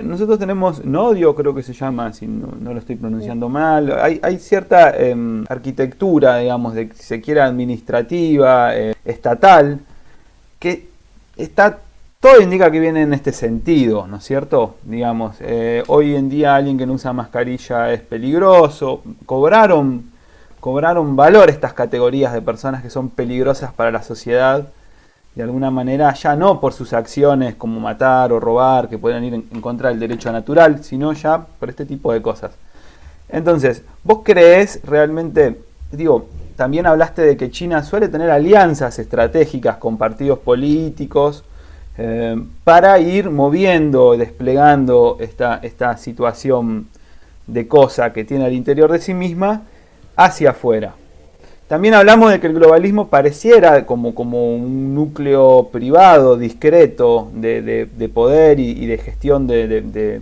Nosotros tenemos Nodio, creo que se llama, si no lo estoy pronunciando mal. Hay cierta arquitectura, digamos, si se quiere, administrativa, estatal, que está... Todo indica que viene en este sentido, ¿no es cierto? Digamos, hoy en día alguien que no usa mascarilla es peligroso. Cobraron valor estas categorías de personas que son peligrosas para la sociedad. De alguna manera, ya no por sus acciones como matar o robar, que pueden ir en contra del derecho natural, sino ya por este tipo de cosas. Entonces, ¿vos creés realmente, digo, también hablaste de que China suele tener alianzas estratégicas con partidos políticos, para ir moviendo, desplegando esta situación de cosa que tiene al interior de sí misma hacia afuera? También hablamos de que el globalismo pareciera como un núcleo privado, discreto, de poder y de gestión de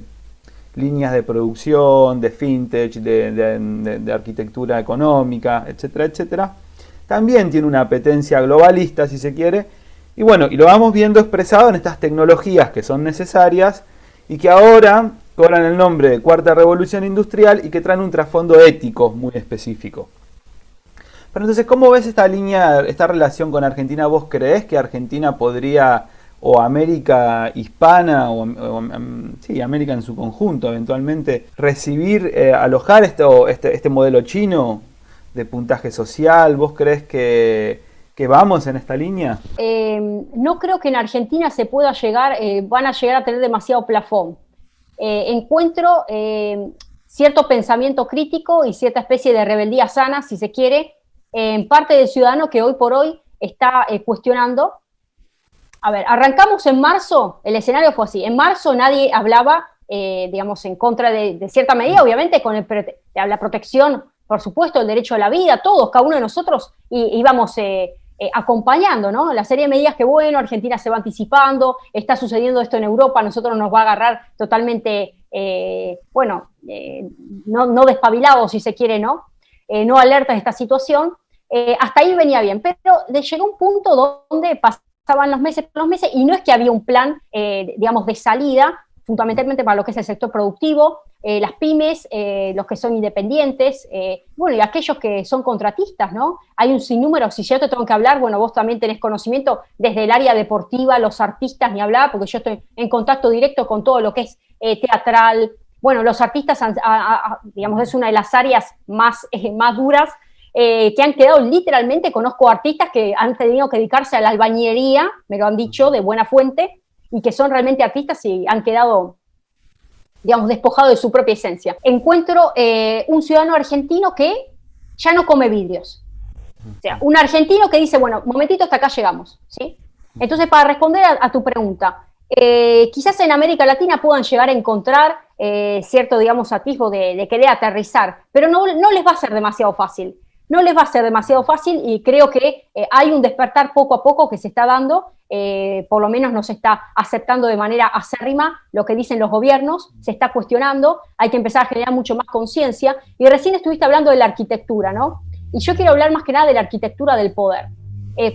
líneas de producción, de fintech, de arquitectura económica, etcétera, etcétera. También tiene una apetencia globalista, si se quiere. Y bueno, y lo vamos viendo expresado en estas tecnologías que son necesarias y que ahora cobran el nombre de Cuarta Revolución Industrial y que traen un trasfondo ético muy específico. Pero entonces, ¿cómo ves esta relación con Argentina? ¿Vos creés que Argentina podría, o América hispana, sí, América en su conjunto, eventualmente, alojar este modelo chino de puntaje social? ¿Vos creés que vamos en esta línea? No creo que en Argentina se pueda van a llegar a tener demasiado plafón. Encuentro cierto pensamiento crítico y cierta especie de rebeldía sana, si se quiere, en parte del ciudadano que hoy por hoy está cuestionando. A ver, arrancamos en marzo, el escenario fue así. En marzo nadie hablaba, digamos, en contra de cierta medida, obviamente, con la protección, por supuesto, el derecho a la vida, todos, cada uno de nosotros íbamos acompañando, ¿no? La serie de medidas que, bueno, Argentina se va anticipando, está sucediendo esto en Europa, a nosotros nos va a agarrar totalmente, no despabilados, si se quiere, ¿no? No alertas de esta situación. Hasta ahí venía bien, pero llegó un punto donde pasaban los meses y no es que había un plan, digamos, de salida, fundamentalmente para lo que es el sector productivo, las pymes, los que son independientes, bueno, y aquellos que son contratistas, ¿no? Hay un sinnúmero, si yo te tengo que hablar, bueno, vos también tenés conocimiento desde el área deportiva, los artistas, ni hablar, porque yo estoy en contacto directo con todo lo que es teatral. Bueno, los artistas, digamos, es una de las áreas más duras, que han quedado literalmente, conozco artistas que han tenido que dedicarse a la albañilería, me lo han dicho de buena fuente, y que son realmente artistas y han quedado, digamos, despojados de su propia esencia. Encuentro un ciudadano argentino que ya no come vidrios. O sea, un argentino que dice, bueno, momentito, hasta acá llegamos, ¿sí? Entonces, para responder a tu pregunta, quizás en América Latina puedan llegar a encontrar cierto, digamos, atisbo de querer aterrizar, pero no les va a ser demasiado fácil. No les va a ser demasiado fácil y creo que hay un despertar poco a poco que se está dando, por lo menos no se está aceptando de manera acérrima lo que dicen los gobiernos, se está cuestionando, hay que empezar a generar mucho más conciencia. Y recién estuviste hablando de la arquitectura, ¿no? y yo quiero hablar más que nada de la arquitectura del poder.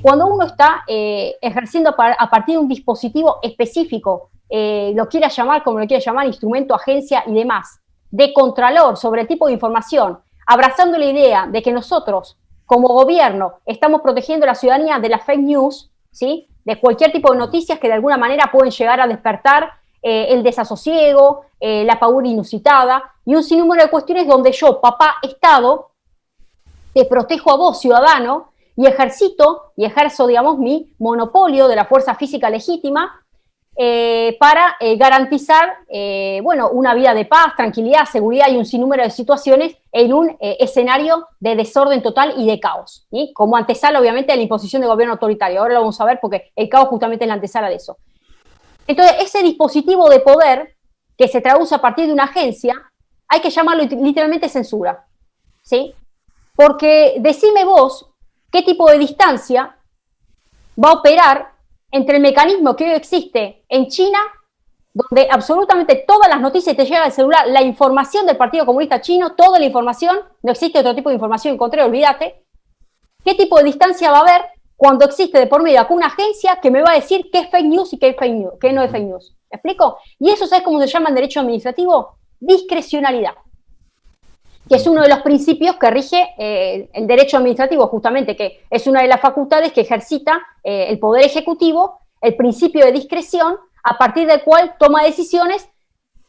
Cuando uno está ejerciendo a partir de un dispositivo específico, lo quiera llamar como lo quiera llamar, instrumento, agencia y demás, de contralor sobre el tipo de información, abrazando la idea de que nosotros, como gobierno, estamos protegiendo a la ciudadanía de las fake news, ¿sí? De cualquier tipo de noticias que de alguna manera pueden llegar a despertar el desasosiego, la paura inusitada y un sinnúmero de cuestiones donde yo, papá, Estado, te protejo a vos, ciudadano, y ejerzo, digamos, mi monopolio de la fuerza física legítima para garantizar, bueno, una vida de paz, tranquilidad, seguridad y un sinnúmero de situaciones en un escenario de desorden total y de caos, ¿sí? Como antesala, obviamente, de la imposición de gobierno autoritario. Ahora lo vamos a ver porque el caos justamente es la antesala de eso. Entonces, ese dispositivo de poder que se traduce a partir de una agencia, hay que llamarlo literalmente censura, ¿sí? Porque decime vos qué tipo de distancia va a operar entre el mecanismo que hoy existe en China, donde absolutamente todas las noticias te llegan al celular, la información del Partido Comunista Chino, toda la información, no existe otro tipo de información en contrario, olvídate. ¿Qué tipo de distancia va a haber cuando existe de por medio acá una agencia que me va a decir qué es fake news y qué es fake news, qué no es fake news? ¿Me explico? Y eso, ¿sabes cómo se llama en derecho administrativo? Discrecionalidad, que es uno de los principios que rige el derecho administrativo, justamente, que es una de las facultades que ejercita el Poder Ejecutivo, el principio de discreción, a partir del cual toma decisiones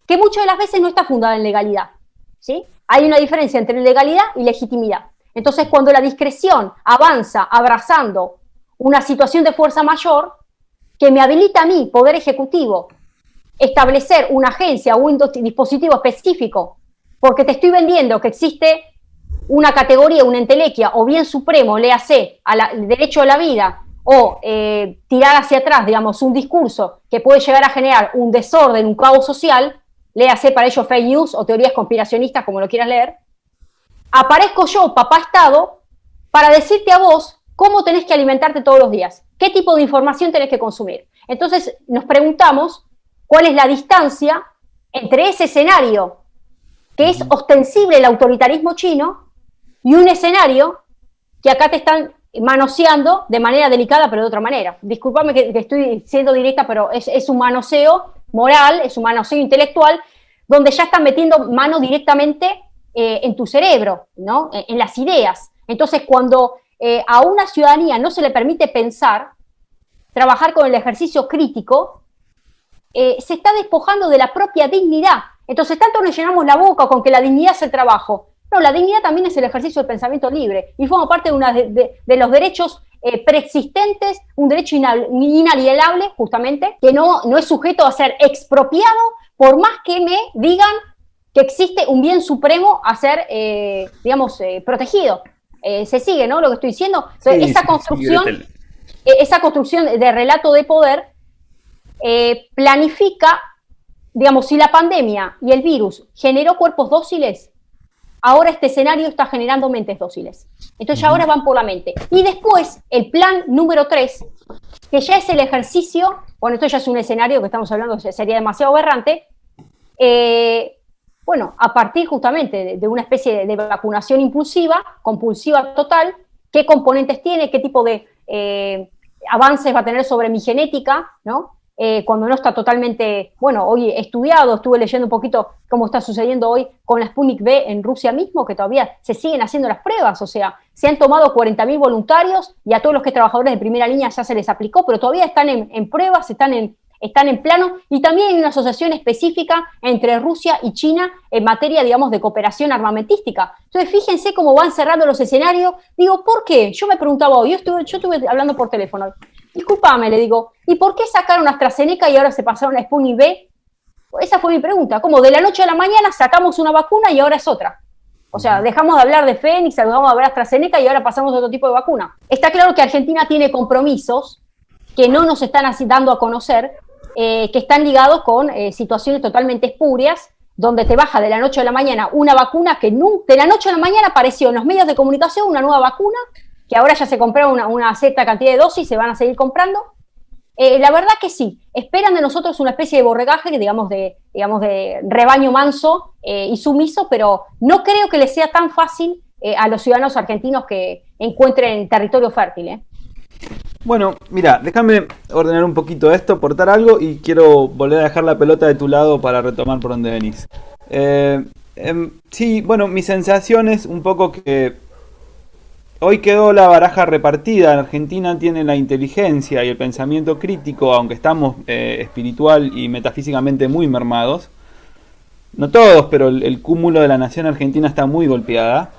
que muchas de las veces no está fundada en legalidad, ¿sí? Hay una diferencia entre legalidad y legitimidad. Entonces, cuando la discreción avanza abrazando una situación de fuerza mayor, que me habilita a mí, Poder Ejecutivo, establecer una agencia o un dispositivo específico porque te estoy vendiendo que existe una categoría, una entelequia, o bien supremo, léase, el derecho a la vida, o tirar hacia atrás, digamos, un discurso que puede llegar a generar un desorden, un caos social, léase para ello fake news o teorías conspiracionistas, como lo quieras leer, aparezco yo, papá Estado, para decirte a vos cómo tenés que alimentarte todos los días, qué tipo de información tenés que consumir. Entonces nos preguntamos cuál es la distancia entre ese escenario que es ostensible el autoritarismo chino, y un escenario que acá te están manoseando de manera delicada, pero de otra manera. Discúlpame que estoy siendo directa, pero es un manoseo moral, es un manoseo intelectual, donde ya están metiendo mano directamente en tu cerebro, ¿no? En las ideas. Entonces, cuando a una ciudadanía no se le permite pensar, trabajar con el ejercicio crítico, se está despojando de la propia dignidad. Entonces, tanto nos llenamos la boca con que la dignidad es el trabajo. No, la dignidad también es el ejercicio del pensamiento libre y forma parte de los derechos preexistentes, un derecho inalienable, justamente, que no es sujeto a ser expropiado por más que me digan que existe un bien supremo a ser, protegido. Se sigue, ¿no? Lo que estoy diciendo. Entonces, esa construcción de relato de poder planifica, digamos, si la pandemia y el virus generó cuerpos dóciles, ahora este escenario está generando mentes dóciles. Entonces ahora van por la mente. Y después, el plan número 3, que ya es el ejercicio, bueno, esto ya es un escenario que estamos hablando, sería demasiado aberrante, bueno, a partir justamente de una especie de vacunación impulsiva, compulsiva total, qué componentes tiene, qué tipo de avances va a tener sobre mi genética, ¿no? Cuando no está totalmente, bueno, hoy estudiado, estuve leyendo un poquito cómo está sucediendo hoy con la Sputnik V en Rusia mismo, que todavía se siguen haciendo las pruebas, o sea, se han tomado 40.000 voluntarios y a todos los que trabajadores de primera línea ya se les aplicó, pero todavía están en pruebas, están en plano, y también hay una asociación específica entre Rusia y China en materia, digamos, de cooperación armamentística. Entonces, fíjense cómo van cerrando los escenarios. Digo, ¿por qué? Yo me preguntaba hoy, yo estuve hablando por teléfono. Discúlpame, le digo, ¿y por qué sacaron AstraZeneca y ahora se pasaron a Sputnik V? Esa fue mi pregunta. ¿Cómo de la noche a la mañana sacamos una vacuna y ahora es otra? O sea, dejamos de hablar de Fénix, dejamos de hablar de AstraZeneca y ahora pasamos a otro tipo de vacuna. Está claro que Argentina tiene compromisos que no nos están así dando a conocer, que están ligados con situaciones totalmente espurias, donde te baja de la noche a la mañana una vacuna que de la noche a la mañana apareció en los medios de comunicación una nueva vacuna, que ahora ya se compraron una cierta cantidad de dosis, se van a seguir comprando. La verdad que sí, esperan de nosotros una especie de borregaje, digamos de rebaño manso y sumiso, pero no creo que les sea tan fácil a los ciudadanos argentinos que encuentren territorio fértil, ¿eh? Bueno, mira, déjame ordenar un poquito esto, aportar algo y quiero volver a dejar la pelota de tu lado para retomar por donde venís. Sí, bueno, mi sensación es un poco que hoy quedó la baraja repartida. Argentina tiene la inteligencia y el pensamiento crítico, aunque estamos espiritual y metafísicamente muy mermados. No todos, pero el cúmulo de la nación argentina está muy golpeada.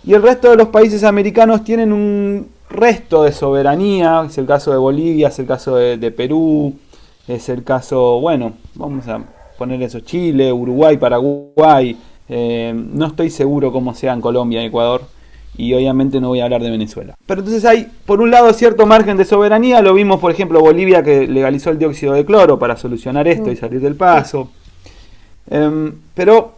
Y el resto de los países americanos tienen un resto de soberanía. Es el caso de Bolivia, es el caso de Perú, es el caso, bueno, vamos a poner eso, Chile, Uruguay, Paraguay. No estoy seguro cómo sea en Colombia y Ecuador. Y obviamente no voy a hablar de Venezuela. Pero entonces hay, por un lado, cierto margen de soberanía. Lo vimos, por ejemplo, Bolivia, que legalizó el dióxido de cloro para solucionar esto y salir del paso. Pero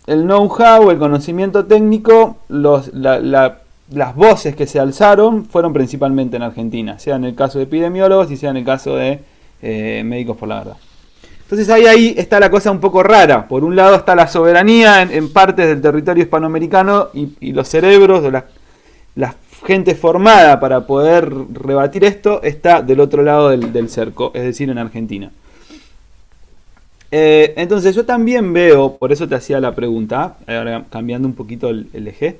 el know-how, el conocimiento técnico, las voces que se alzaron fueron principalmente en Argentina, sea en el caso de epidemiólogos y sea en el caso de Médicos por la Verdad. Entonces ahí está la cosa un poco rara. Por un lado está la soberanía en partes del territorio hispanoamericano y los cerebros de la gente formada para poder rebatir esto está del otro lado del cerco, es decir, en Argentina. Entonces yo también veo, por eso te hacía la pregunta, ahora cambiando un poquito el eje,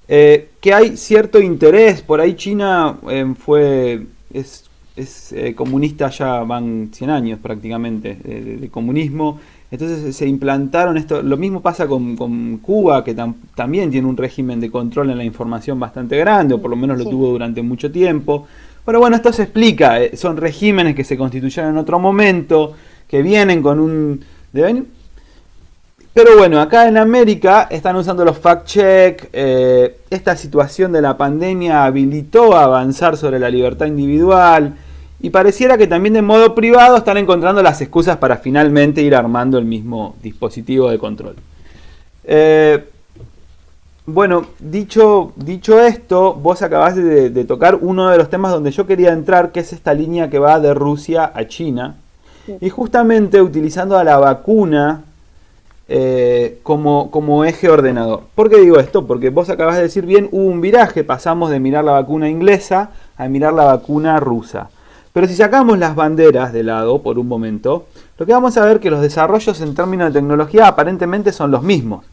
que hay cierto interés. Por ahí China es comunista, ya van 100 años prácticamente de comunismo. Entonces se implantaron esto. Lo mismo pasa con Cuba, que también tiene un régimen de control en la información bastante grande, o por lo menos lo tuvo durante mucho tiempo. Pero bueno, esto se explica. Son regímenes que se constituyeron en otro momento, que vienen con un devenir. Pero bueno, acá en América están usando los fact-check. Esta situación de la pandemia habilitó a avanzar sobre la libertad individual. Y pareciera que también de modo privado están encontrando las excusas para finalmente ir armando el mismo dispositivo de control. Bueno, dicho esto, vos acabás de tocar uno de los temas donde yo quería entrar, que es esta línea que va de Rusia a China. Y justamente utilizando a la vacuna como eje ordenador. ¿Por qué digo esto? Porque vos acabas de decir bien, hubo un viraje, pasamos de mirar la vacuna inglesa a mirar la vacuna rusa. Pero si sacamos las banderas de lado por un momento, lo que vamos a ver es que los desarrollos en términos de tecnología aparentemente son los mismos.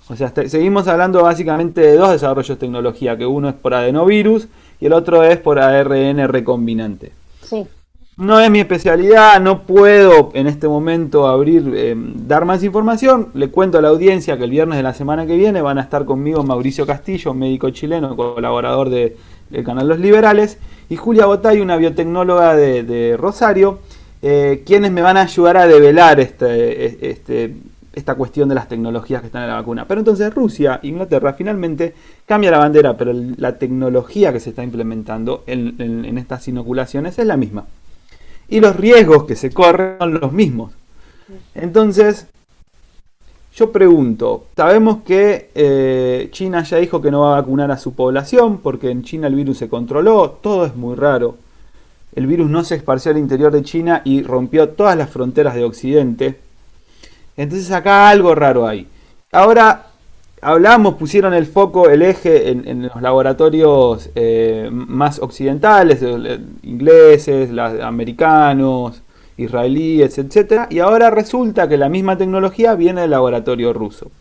O sea, seguimos hablando básicamente de dos desarrollos de tecnología, que uno es por adenovirus y el otro es por ARN recombinante. Sí. No es mi especialidad, no puedo en este momento dar más información. Le cuento a la audiencia que el viernes de la semana que viene van a estar conmigo Mauricio Castillo, médico chileno, colaborador del canal Los Liberales, y Julia Botay, una biotecnóloga de Rosario, quienes me van a ayudar a develar esta cuestión de las tecnologías que están en la vacuna. Pero entonces Rusia, Inglaterra, finalmente cambia la bandera, pero la tecnología que se está implementando en estas inoculaciones es la misma. Y los riesgos que se corren son los mismos. Entonces, yo pregunto, sabemos que China ya dijo que no va a vacunar a su población porque en China el virus se controló, todo es muy raro. El virus no se esparció al interior de China y rompió todas las fronteras de Occidente. Entonces acá algo raro hay. Ahora pusieron el foco, el eje en los laboratorios más occidentales, ingleses, americanos, israelíes, etc. Y ahora resulta que la misma tecnología viene del laboratorio ruso.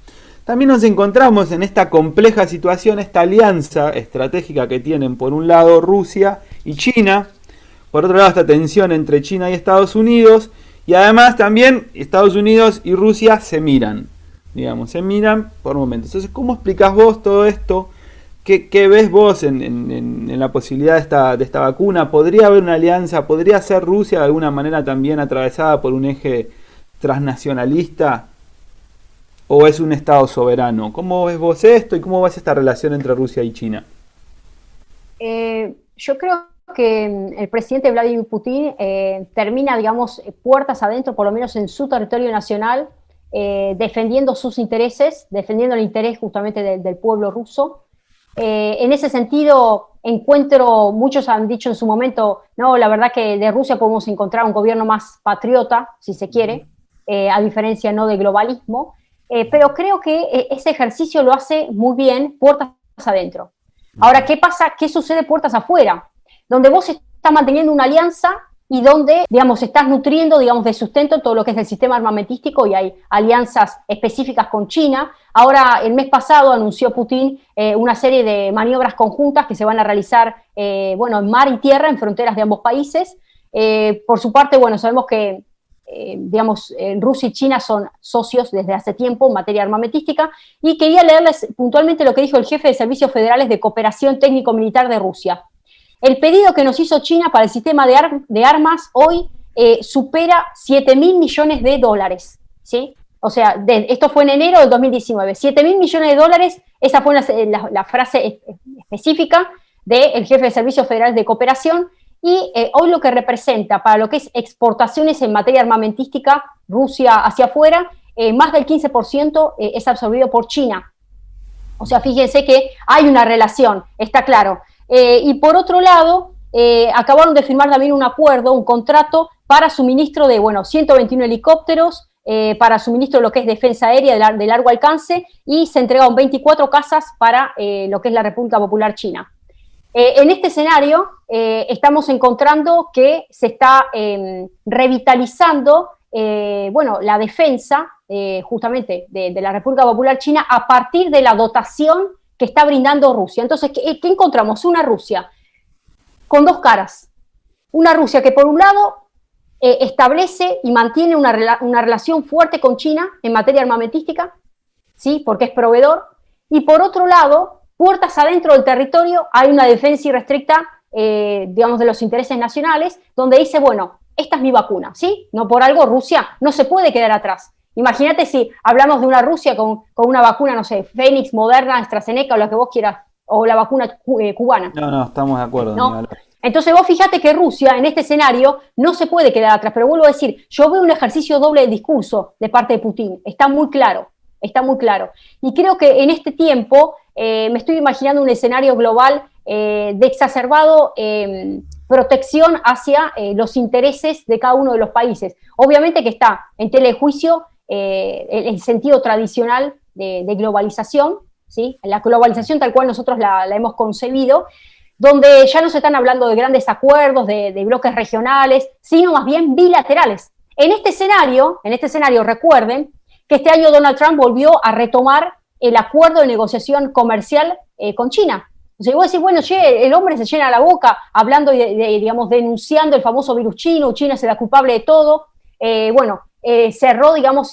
También nos encontramos en esta compleja situación, esta alianza estratégica que tienen por un lado Rusia y China, por otro lado esta tensión entre China y Estados Unidos, y además también Estados Unidos y Rusia se miran por momentos. Entonces, ¿cómo explicás vos todo esto? ¿Qué ves vos en la posibilidad de esta vacuna? ¿Podría haber una alianza? ¿Podría ser Rusia de alguna manera también atravesada por un eje transnacionalista? ¿O es un Estado soberano? ¿Cómo ves vos esto y cómo ves esta relación entre Rusia y China? Yo creo que el presidente Vladimir Putin termina, digamos, puertas adentro, por lo menos en su territorio nacional, defendiendo sus intereses, defendiendo el interés justamente del pueblo ruso. En ese sentido, muchos han dicho en su momento, no, la verdad que de Rusia podemos encontrar un gobierno más patriota, si se quiere, a diferencia no de globalismo, pero creo que ese ejercicio lo hace muy bien, puertas adentro. Ahora, ¿qué pasa? ¿Qué sucede puertas afuera? Donde vos estás manteniendo una alianza y donde, digamos, estás nutriendo, digamos, de sustento todo lo que es el sistema armamentístico y hay alianzas específicas con China. Ahora, el mes pasado anunció Putin una serie de maniobras conjuntas que se van a realizar, bueno, en mar y tierra, en fronteras de ambos países. Por su parte, bueno, sabemos que, digamos, Rusia y China son socios desde hace tiempo en materia armamentística y quería leerles puntualmente lo que dijo el jefe de Servicios Federales de Cooperación Técnico-Militar de Rusia. El pedido que nos hizo China para el sistema de armas hoy supera 7.000 millones de dólares, ¿sí? O sea, esto fue en enero del 2019. 7.000 millones de dólares, esa fue la frase específica del jefe de Servicios Federales de Cooperación, y hoy lo que representa para lo que es exportaciones en materia armamentística, Rusia hacia afuera, más del 15% es absorbido por China. O sea, fíjense que hay una relación, está claro. Y por otro lado, acabaron de firmar también un acuerdo, un contrato para suministro de, bueno, 121 helicópteros, para suministro de lo que es defensa aérea de largo alcance, y se entregaron 24 cazas para lo que es la República Popular China. En este escenario estamos encontrando que se está revitalizando bueno, la defensa justamente de la República Popular China a partir de la dotación que está brindando Rusia. Entonces, ¿qué encontramos? Una Rusia con dos caras. Una Rusia que por un lado establece y mantiene una relación fuerte con China en materia armamentística, ¿sí? Porque es proveedor, y por otro lado, puertas adentro del territorio hay una defensa irrestricta, digamos, de los intereses nacionales, donde dice, bueno, esta es mi vacuna, ¿sí? No por algo Rusia no se puede quedar atrás. Imagínate si hablamos de una Rusia con una vacuna, no sé, Fénix, Moderna, AstraZeneca o la que vos quieras, o la vacuna cubana. No, estamos de acuerdo. ¿No? Entonces vos fíjate que Rusia en este escenario no se puede quedar atrás, pero vuelvo a decir, yo veo un ejercicio doble de discurso de parte de Putin, está muy claro. Y creo que en este tiempo me estoy imaginando un escenario global de exacerbado protección hacia los intereses de cada uno de los países. Obviamente que está en tela de juicio el sentido tradicional de globalización, ¿sí? La globalización tal cual nosotros la hemos concebido, donde ya no se están hablando de grandes acuerdos, de bloques regionales, sino más bien bilaterales. En este escenario, recuerden que este año Donald Trump volvió a retomar el acuerdo de negociación comercial con China. O sea, vos decís, bueno, el hombre se llena la boca hablando y digamos, denunciando el famoso virus chino, China es la culpable de todo. Cerró, digamos,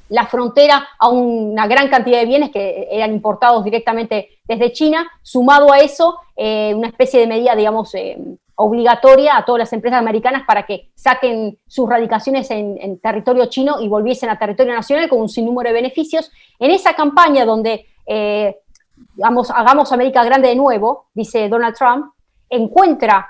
la frontera a una gran cantidad de bienes que eran importados directamente desde China, sumado a eso, una especie de medida, digamos, obligatoria a todas las empresas americanas para que saquen sus radicaciones en territorio chino y volviesen a territorio nacional con un sinnúmero de beneficios. En esa campaña donde, digamos, hagamos América grande de nuevo, dice Donald Trump, encuentra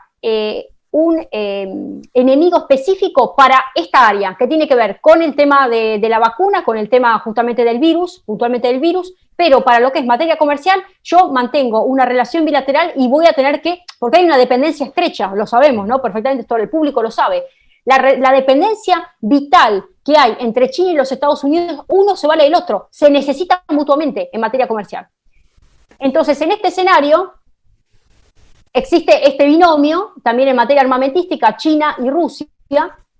un enemigo específico para esta área, que tiene que ver con el tema de la vacuna, con el tema justamente del virus, puntualmente del virus, pero para lo que es materia comercial, yo mantengo una relación bilateral y voy a tener que, porque hay una dependencia estrecha, lo sabemos, ¿no? Perfectamente todo el público lo sabe. La dependencia vital que hay entre China y los Estados Unidos, uno se vale del otro, se necesitan mutuamente en materia comercial. Entonces, en este escenario, existe este binomio, también en materia armamentística, China y Rusia,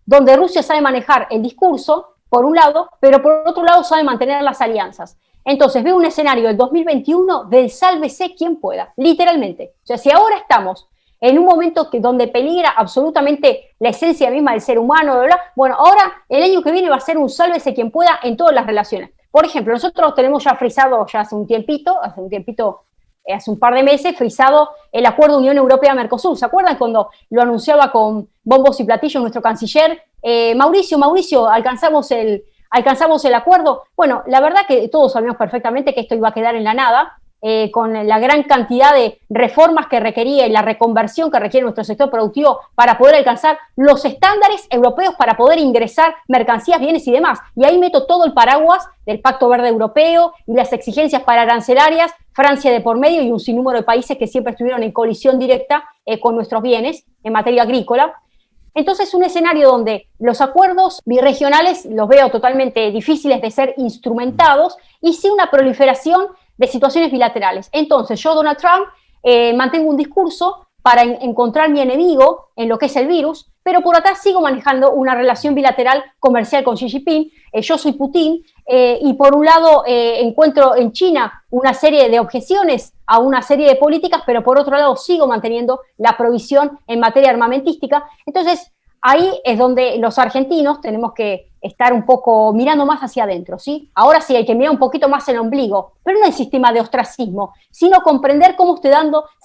donde Rusia sabe manejar el discurso, por un lado, pero por otro lado sabe mantener las alianzas. Entonces veo un escenario del 2021 del sálvese quien pueda, literalmente. O sea, si ahora estamos en un momento donde peligra absolutamente la esencia misma del ser humano, bla, bla, bueno, ahora el año que viene va a ser un sálvese quien pueda en todas las relaciones. Por ejemplo, nosotros tenemos ya frisado ya hace un tiempito, hace un par de meses, frisado el acuerdo Unión Europea-Mercosur. ¿Se acuerdan cuando lo anunciaba con bombos y platillos nuestro canciller? Mauricio, alcanzamos el acuerdo. Bueno, la verdad que todos sabemos perfectamente que esto iba a quedar en la nada, con la gran cantidad de reformas que requería y la reconversión que requiere nuestro sector productivo para poder alcanzar los estándares europeos para poder ingresar mercancías, bienes y demás. Y ahí meto todo el paraguas del Pacto Verde Europeo y las exigencias pararancelarias, Francia de por medio y un sinnúmero de países que siempre estuvieron en colisión directa con nuestros bienes en materia agrícola. Entonces, un escenario donde los acuerdos birregionales los veo totalmente difíciles de ser instrumentados y sí una proliferación de situaciones bilaterales. Entonces, yo, Donald Trump, mantengo un discurso para encontrar mi enemigo en lo que es el virus, pero por atrás sigo manejando una relación bilateral comercial con Xi Jinping. Yo soy Putin, y por un lado encuentro en China una serie de objeciones a una serie de políticas, pero por otro lado sigo manteniendo la provisión en materia armamentística. Entonces, ahí es donde los argentinos tenemos que estar un poco mirando más hacia adentro, ¿sí? Ahora sí hay que mirar un poquito más el ombligo, pero no el sistema de ostracismo, sino comprender cómo se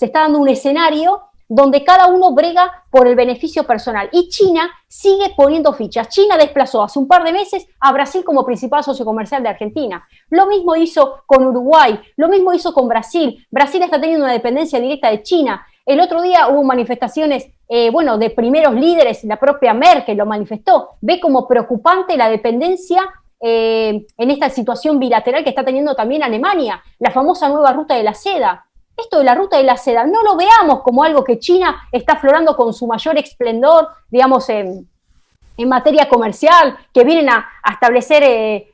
está dando un escenario donde cada uno brega por el beneficio personal. Y China sigue poniendo fichas. China desplazó hace un par de meses a Brasil como principal socio comercial de Argentina. Lo mismo hizo con Uruguay, lo mismo hizo con Brasil. Brasil está teniendo una dependencia directa de China. El otro día hubo manifestaciones, de primeros líderes, la propia Merkel lo manifestó. Ve como preocupante la dependencia en esta situación bilateral que está teniendo también Alemania, la famosa nueva ruta de la seda. Esto de la ruta de la seda, no lo veamos como algo que China está aflorando con su mayor esplendor, digamos, en materia comercial, que vienen a establecer,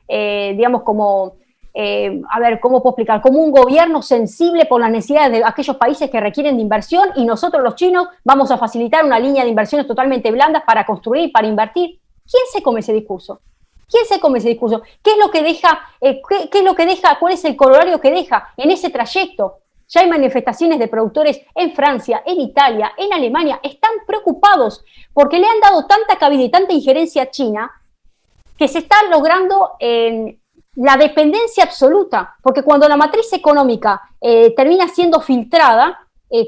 ¿cómo puedo explicar? Como un gobierno sensible por las necesidades de aquellos países que requieren de inversión, y nosotros los chinos vamos a facilitar una línea de inversiones totalmente blandas para construir, para invertir. ¿Quién se come ese discurso? ¿Quién se come ese discurso? ¿Qué es lo que deja? ¿Qué es lo que deja? ¿Cuál es el corolario que deja en ese trayecto? Ya hay manifestaciones de productores en Francia, en Italia, en Alemania. Están preocupados porque le han dado tanta cabida y tanta injerencia a China que se está logrando la dependencia absoluta. Porque cuando la matriz económica termina siendo filtrada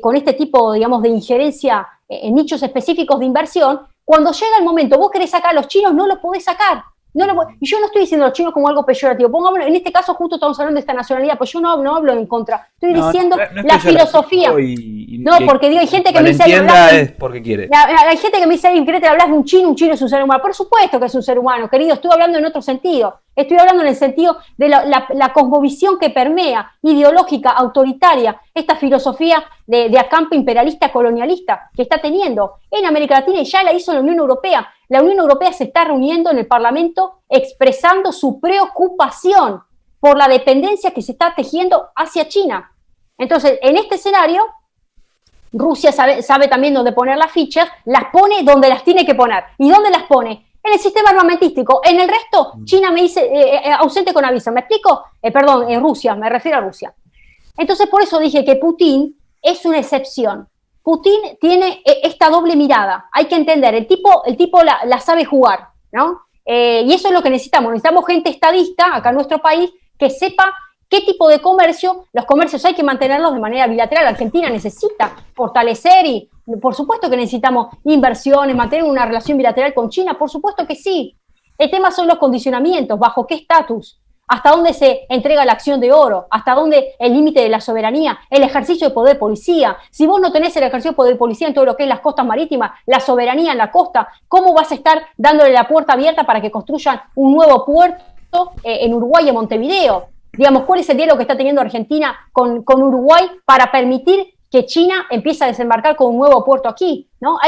con este tipo, digamos, de injerencia en nichos específicos de inversión, cuando llega el momento, vos querés sacar a los chinos, no los podés sacar. Y yo no estoy diciendo a los chinos como algo peyorativo. Pongámoslo, en este caso justo estamos hablando de esta nacionalidad, pues yo no hablo en contra. Estoy diciendo la filosofía. Porque digo, hay gente que me dice... es porque quiere. Hay gente que me dice, Greta, hablas de un chino es un ser humano. Por supuesto que es un ser humano, querido. Estoy hablando en otro sentido. Estoy hablando en el sentido de la cosmovisión que permea, ideológica, autoritaria, esta filosofía de acampe imperialista, colonialista, que está teniendo en América Latina, y ya la hizo la Unión Europea. La Unión Europea se está reuniendo en el Parlamento expresando su preocupación por la dependencia que se está tejiendo hacia China. Entonces, en este escenario, Rusia sabe también dónde poner las fichas, las pone donde las tiene que poner. ¿Y dónde las pone? En el sistema armamentístico. En el resto, China me dice, ausente con aviso. ¿Me explico? Rusia, me refiero a Rusia. Entonces, por eso dije que Putin es una excepción. Putin tiene esta doble mirada. Hay que entender, el tipo la sabe jugar, ¿no? Y eso es lo que necesitamos. Necesitamos gente estadista acá en nuestro país que sepa qué tipo de comercio. Los comercios hay que mantenerlos de manera bilateral. Argentina necesita fortalecer y, por supuesto que necesitamos inversiones, mantener una relación bilateral con China, por supuesto que sí. El tema son los condicionamientos, bajo qué estatus, hasta dónde se entrega la acción de oro, hasta dónde el límite de la soberanía, el ejercicio de poder de policía. Si vos no tenés el ejercicio de poder de policía en todo lo que es las costas marítimas, la soberanía en la costa, ¿cómo vas a estar dándole la puerta abierta para que construyan un nuevo puerto en Uruguay y en Montevideo? Digamos, ¿cuál es el diálogo que está teniendo Argentina con Uruguay para permitir que China empiece a desembarcar con un nuevo puerto aquí? ¿No?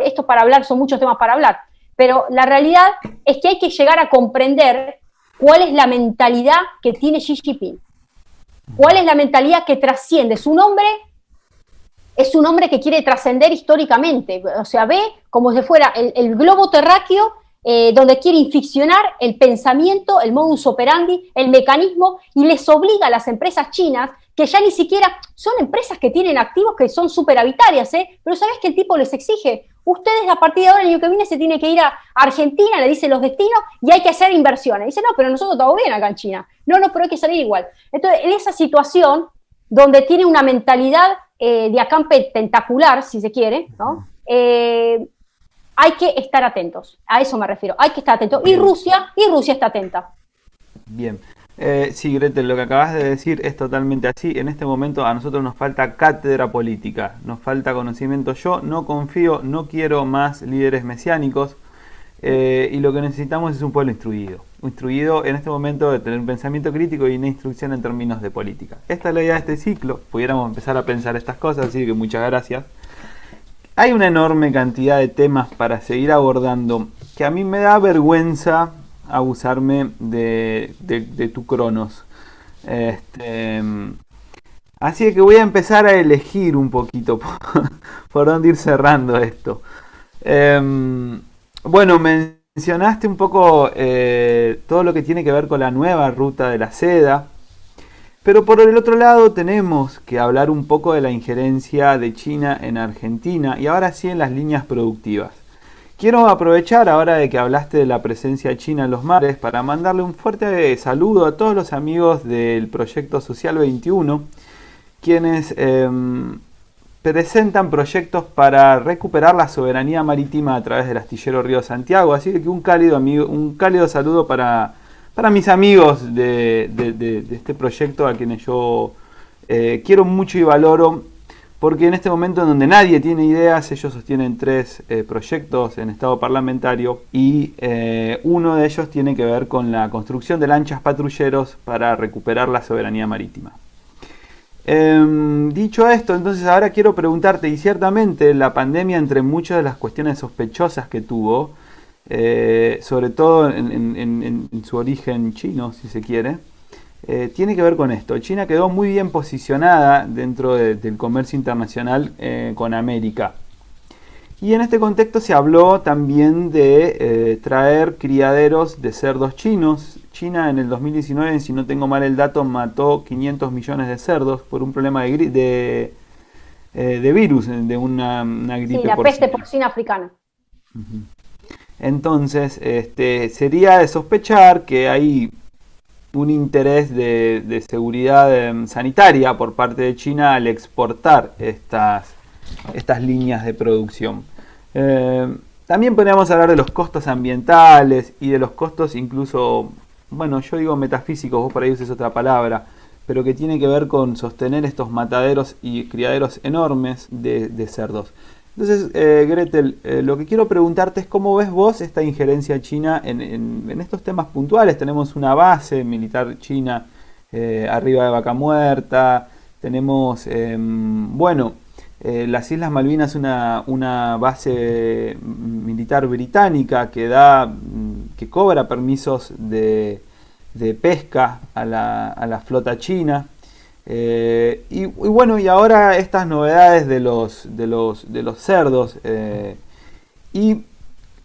Esto para hablar, son muchos temas para hablar, pero la realidad es que hay que llegar a comprender cuál es la mentalidad que tiene Xi Jinping, cuál es la mentalidad que trasciende. Su nombre es un hombre que quiere trascender históricamente, o sea, ve como si fuera el globo terráqueo, donde quiere inficcionar el pensamiento, el modus operandi, el mecanismo, y les obliga a las empresas chinas, que ya ni siquiera son empresas que tienen activos que son superavitarias, pero ¿sabés que el tipo les exige? Ustedes a partir de ahora, el año que viene, se tiene que ir a Argentina, le dicen los destinos, y hay que hacer inversiones. Dice, no, pero nosotros estamos bien acá en China. No, pero hay que salir igual. Entonces, en esa situación, donde tiene una mentalidad de acampe tentacular, si se quiere, ¿no? Hay que estar atentos, a eso me refiero, hay que estar atentos. Y Rusia está atenta. Bien. Sí, Gretel, lo que acabas de decir es totalmente así. En este momento a nosotros nos falta cátedra política, nos falta conocimiento. Yo no confío, no quiero más líderes mesiánicos, y lo que necesitamos es un pueblo instruido en este momento de tener un pensamiento crítico y una instrucción en términos de política. Esta es la idea de este ciclo, pudiéramos empezar a pensar estas cosas, así que muchas gracias. Hay una enorme cantidad de temas para seguir abordando que a mí me da vergüenza abusarme de tu Cronos. Este, así que voy a empezar a elegir un poquito por dónde ir cerrando esto. Bueno, mencionaste un poco todo lo que tiene que ver con la nueva ruta de la seda, pero por el otro lado tenemos que hablar un poco de la injerencia de China en Argentina y ahora sí en las líneas productivas. Quiero aprovechar ahora de que hablaste de la presencia china en los mares para mandarle un fuerte saludo a todos los amigos del Proyecto Social 21, quienes presentan proyectos para recuperar la soberanía marítima a través del astillero Río Santiago. Así que un cálido saludo para mis amigos de este proyecto, a quienes yo quiero mucho y valoro, porque en este momento en donde nadie tiene ideas, ellos sostienen 3 proyectos en estado parlamentario y uno de ellos tiene que ver con la construcción de lanchas patrulleros para recuperar la soberanía marítima. Dicho esto, entonces ahora quiero preguntarte, y ciertamente la pandemia, entre muchas de las cuestiones sospechosas que tuvo, sobre todo en su origen chino, si se quiere, tiene que ver con esto. China quedó muy bien posicionada dentro del comercio internacional con América. Y en este contexto se habló también de traer criaderos de cerdos chinos. China en el 2019, si no tengo mal el dato, mató 500 millones de cerdos por un problema de virus, de una gripe porcina. Sí, la peste porcina africana. Entonces, sería de sospechar que hay un interés de seguridad sanitaria por parte de China al exportar estas líneas de producción. También podríamos hablar de los costos ambientales y de los costos incluso, bueno, yo digo metafísicos, vos por ahí usas otra palabra, pero que tiene que ver con sostener estos mataderos y criaderos enormes de cerdos. Entonces, Gretel, lo que quiero preguntarte es cómo ves vos esta injerencia china en estos temas puntuales. Tenemos una base militar china arriba de Vaca Muerta, tenemos, las Islas Malvinas, una base militar británica que cobra permisos de pesca a la flota china. Y ahora estas novedades de los cerdos. Y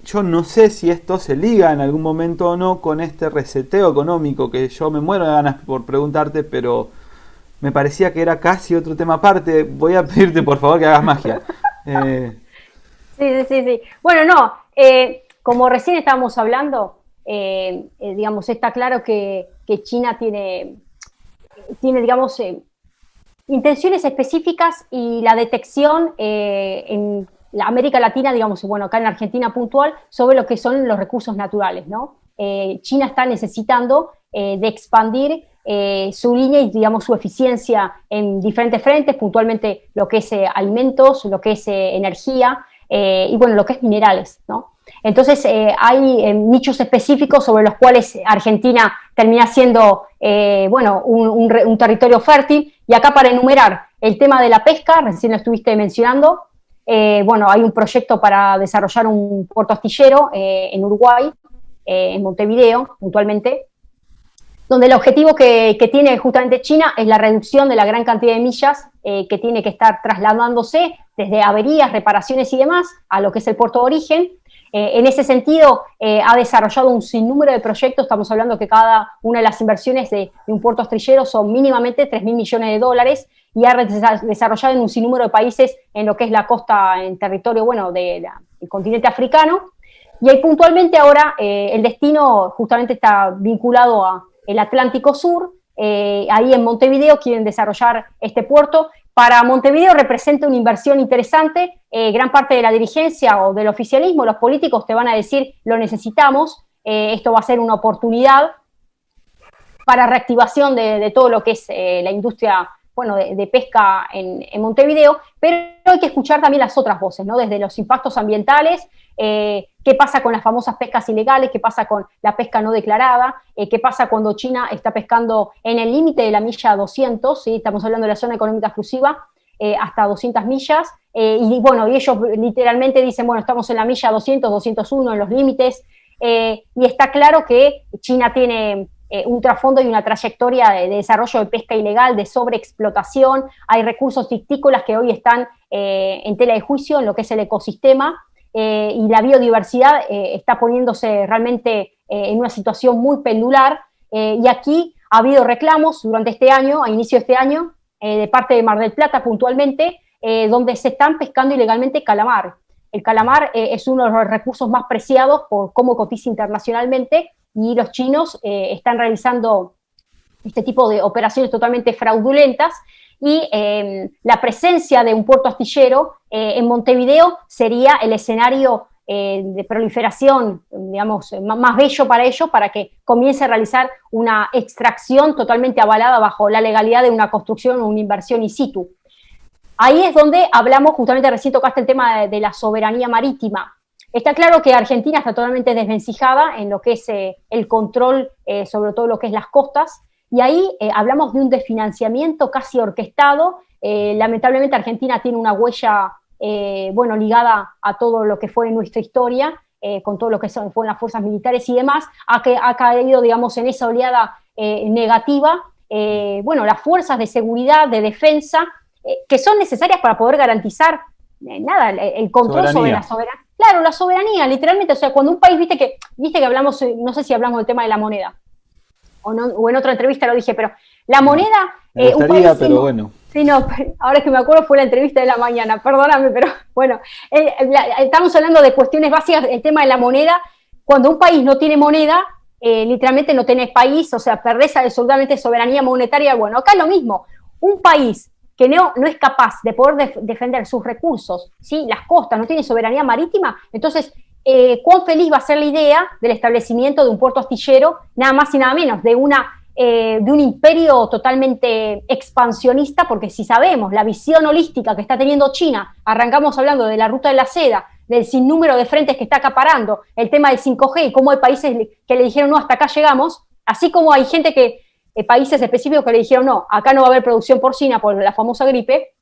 yo no sé si esto se liga en algún momento o no con este reseteo económico que yo me muero de ganas por preguntarte, pero me parecía que era casi otro tema aparte. Voy a pedirte por favor que hagas magia. Sí. Bueno, no, como recién estábamos hablando, digamos, está claro que China tiene digamos, intenciones específicas y la detección en la América Latina, digamos, bueno, acá en Argentina puntual, sobre lo que son los recursos naturales, ¿no? China está necesitando de expandir su línea y, digamos, su eficiencia en diferentes frentes, puntualmente lo que es alimentos, lo que es energía y, bueno, lo que es minerales, ¿no? Entonces, hay nichos específicos sobre los cuales Argentina termina siendo, un territorio fértil. Y acá, para enumerar el tema de la pesca, recién lo estuviste mencionando, hay un proyecto para desarrollar un puerto astillero en Uruguay, en Montevideo, puntualmente, donde el objetivo que tiene justamente China es la reducción de la gran cantidad de millas que tiene que estar trasladándose desde averías, reparaciones y demás a lo que es el puerto de origen. En ese sentido, ha desarrollado un sinnúmero de proyectos. Estamos hablando que cada una de las inversiones de un puerto astillero son mínimamente 3.000 millones de dólares y ha desarrollado en un sinnúmero de países en lo que es la costa, en territorio, del continente africano. Y ahí puntualmente ahora el destino justamente está vinculado al Atlántico Sur. Ahí en Montevideo quieren desarrollar este puerto. Para Montevideo representa una inversión interesante. Gran parte de la dirigencia o del oficialismo, los políticos te van a decir, lo necesitamos, esto va a ser una oportunidad para reactivación de todo lo que es la industria de pesca en Montevideo, pero hay que escuchar también las otras voces, ¿no? Desde los impactos ambientales, qué pasa con las famosas pescas ilegales, qué pasa con la pesca no declarada, qué pasa cuando China está pescando en el límite de la milla 200, ¿sí? Estamos hablando de la zona económica exclusiva, hasta 200 millas, y ellos literalmente dicen, estamos en la milla 200, 201, en los límites, y está claro que China tiene un trasfondo y una trayectoria de desarrollo de pesca ilegal, de sobreexplotación, hay recursos fictícolas que hoy están en tela de juicio en lo que es el ecosistema, y la biodiversidad está poniéndose realmente en una situación muy pendular, y aquí ha habido reclamos durante este año, a inicio de este año, de parte de Mar del Plata puntualmente, donde se están pescando ilegalmente calamar. El calamar es uno de los recursos más preciados por cómo cotiza internacionalmente, y los chinos están realizando este tipo de operaciones totalmente fraudulentas, y la presencia de un puerto astillero en Montevideo sería el escenario de proliferación, digamos, más bello para ellos, para que comience a realizar una extracción totalmente avalada bajo la legalidad de una construcción o una inversión in situ. Ahí es donde hablamos, justamente recién tocaste el tema de la soberanía marítima. Está claro que Argentina está totalmente desvencijada en lo que es el control sobre todo lo que es las costas, y ahí hablamos de un desfinanciamiento casi orquestado. Lamentablemente Argentina tiene una huella ligada a todo lo que fue nuestra historia, con todo lo que fueron las fuerzas militares y demás, ha caído, digamos, en esa oleada negativa. Las fuerzas de seguridad, de defensa, que son necesarias para poder garantizar el control sobre la soberanía. Claro, la soberanía, literalmente. O sea, cuando un país, viste que hablamos, no sé si hablamos del tema de la moneda, o en otra entrevista lo dije, pero la moneda... Me gustaría, pero bueno. Sí, no, ahora que me acuerdo fue la entrevista de la mañana, perdóname, pero bueno, estamos hablando de cuestiones básicas, el tema de la moneda. Cuando un país no tiene moneda, literalmente no tenés país, o sea, perdés absolutamente soberanía monetaria. Bueno, acá es lo mismo. Un país que no es capaz de poder defender sus recursos, ¿sí? Las costas, no tiene soberanía marítima, entonces, ¿cuán feliz va a ser la idea del establecimiento de un puerto astillero, nada más y nada menos, de un imperio totalmente expansionista? Porque si sabemos la visión holística que está teniendo China, arrancamos hablando de la ruta de la seda, del sinnúmero de frentes que está acaparando, el tema del 5G y cómo hay países que le dijeron no, hasta acá llegamos, así como hay gente países específicos que le dijeron no, acá no va a haber producción porcina por la famosa gripe,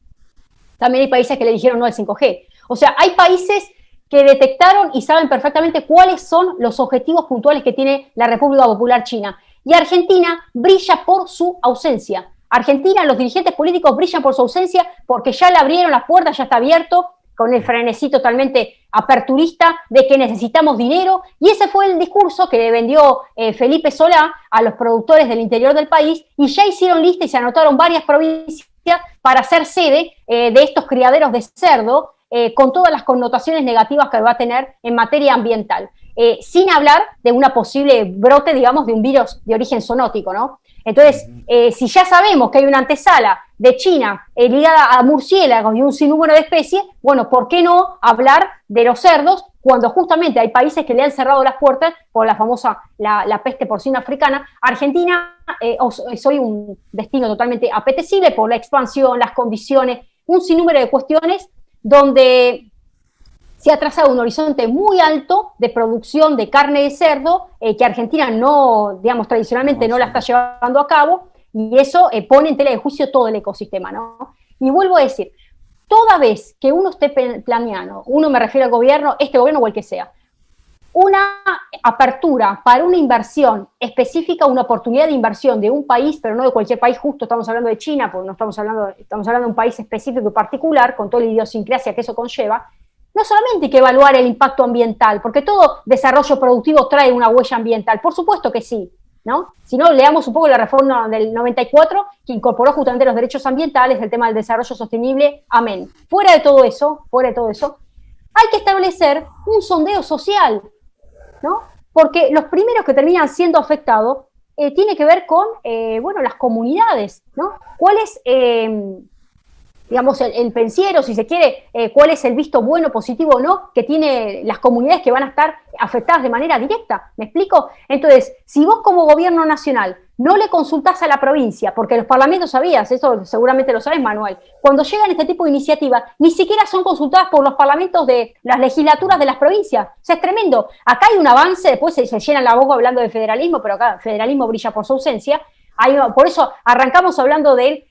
también hay países que le dijeron no al 5G. O sea, hay países que detectaron y saben perfectamente cuáles son los objetivos puntuales que tiene la República Popular China. Y Argentina brilla por su ausencia. Argentina, los dirigentes políticos brillan por su ausencia porque ya le abrieron las puertas, ya está abierto, con el frenesí totalmente aperturista de que necesitamos dinero, y ese fue el discurso que vendió Felipe Solá a los productores del interior del país, y ya hicieron lista y se anotaron varias provincias para ser sede de estos criaderos de cerdo, con todas las connotaciones negativas que va a tener en materia ambiental. Sin hablar de una posible brote, digamos, de un virus de origen zoonótico, ¿no? Entonces, si ya sabemos que hay una antesala de China ligada a murciélagos y un sinnúmero de especies, bueno, ¿por qué no hablar de los cerdos cuando justamente hay países que le han cerrado las puertas por la famosa, la peste porcina africana? Argentina es hoy un destino totalmente apetecible por la expansión, las condiciones, un sinnúmero de cuestiones donde se ha trazado un horizonte muy alto de producción de carne de cerdo, que Argentina no, digamos, tradicionalmente no la está llevando a cabo, y eso pone en tela de juicio todo el ecosistema, ¿no? Y vuelvo a decir, toda vez que uno esté planeando, uno me refiero al gobierno, este gobierno o el que sea, una apertura para una inversión específica, una oportunidad de inversión de un país, pero no de cualquier país, justo estamos hablando de China, porque no estamos hablando de un país específico y particular, con toda la idiosincrasia que eso conlleva. No solamente hay que evaluar el impacto ambiental, porque todo desarrollo productivo trae una huella ambiental, por supuesto que sí, ¿no? Si no, leamos un poco la reforma del 94, que incorporó justamente los derechos ambientales, el tema del desarrollo sostenible, amén. Fuera de todo eso, hay que establecer un sondeo social, ¿no? Porque los primeros que terminan siendo afectados tiene que ver con, las comunidades, ¿no? ¿Cuál es digamos, el pensiero, si se quiere, cuál es el visto bueno, positivo o no, que tiene las comunidades que van a estar afectadas de manera directa? ¿Me explico? Entonces, si vos como gobierno nacional no le consultás a la provincia, porque los parlamentos, sabías, eso seguramente lo sabes, Manuel, cuando llegan este tipo de iniciativas, ni siquiera son consultadas por los parlamentos de las legislaturas de las provincias. O sea, es tremendo. Acá hay un avance, después se llenan la boca hablando de federalismo, pero acá el federalismo brilla por su ausencia. Por eso arrancamos hablando del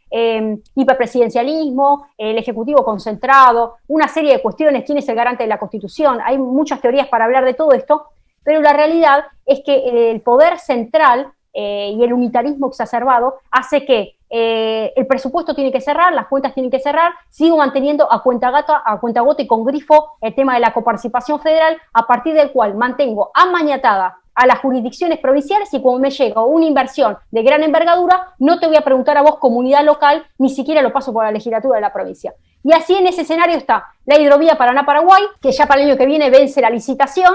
hiperpresidencialismo, el ejecutivo concentrado, una serie de cuestiones, quién es el garante de la Constitución. Hay muchas teorías para hablar de todo esto, pero la realidad es que el poder central y el unitarismo exacerbado hace que el presupuesto tiene que cerrar, las cuentas tienen que cerrar, sigo manteniendo a cuenta gota y con grifo el tema de la coparticipación federal, a partir del cual mantengo amañatada a las jurisdicciones provinciales y cuando me llega una inversión de gran envergadura, no te voy a preguntar a vos, comunidad local, ni siquiera lo paso por la legislatura de la provincia. Y así en ese escenario está la hidrovía Paraná-Paraguay, que ya para el año que viene vence la licitación,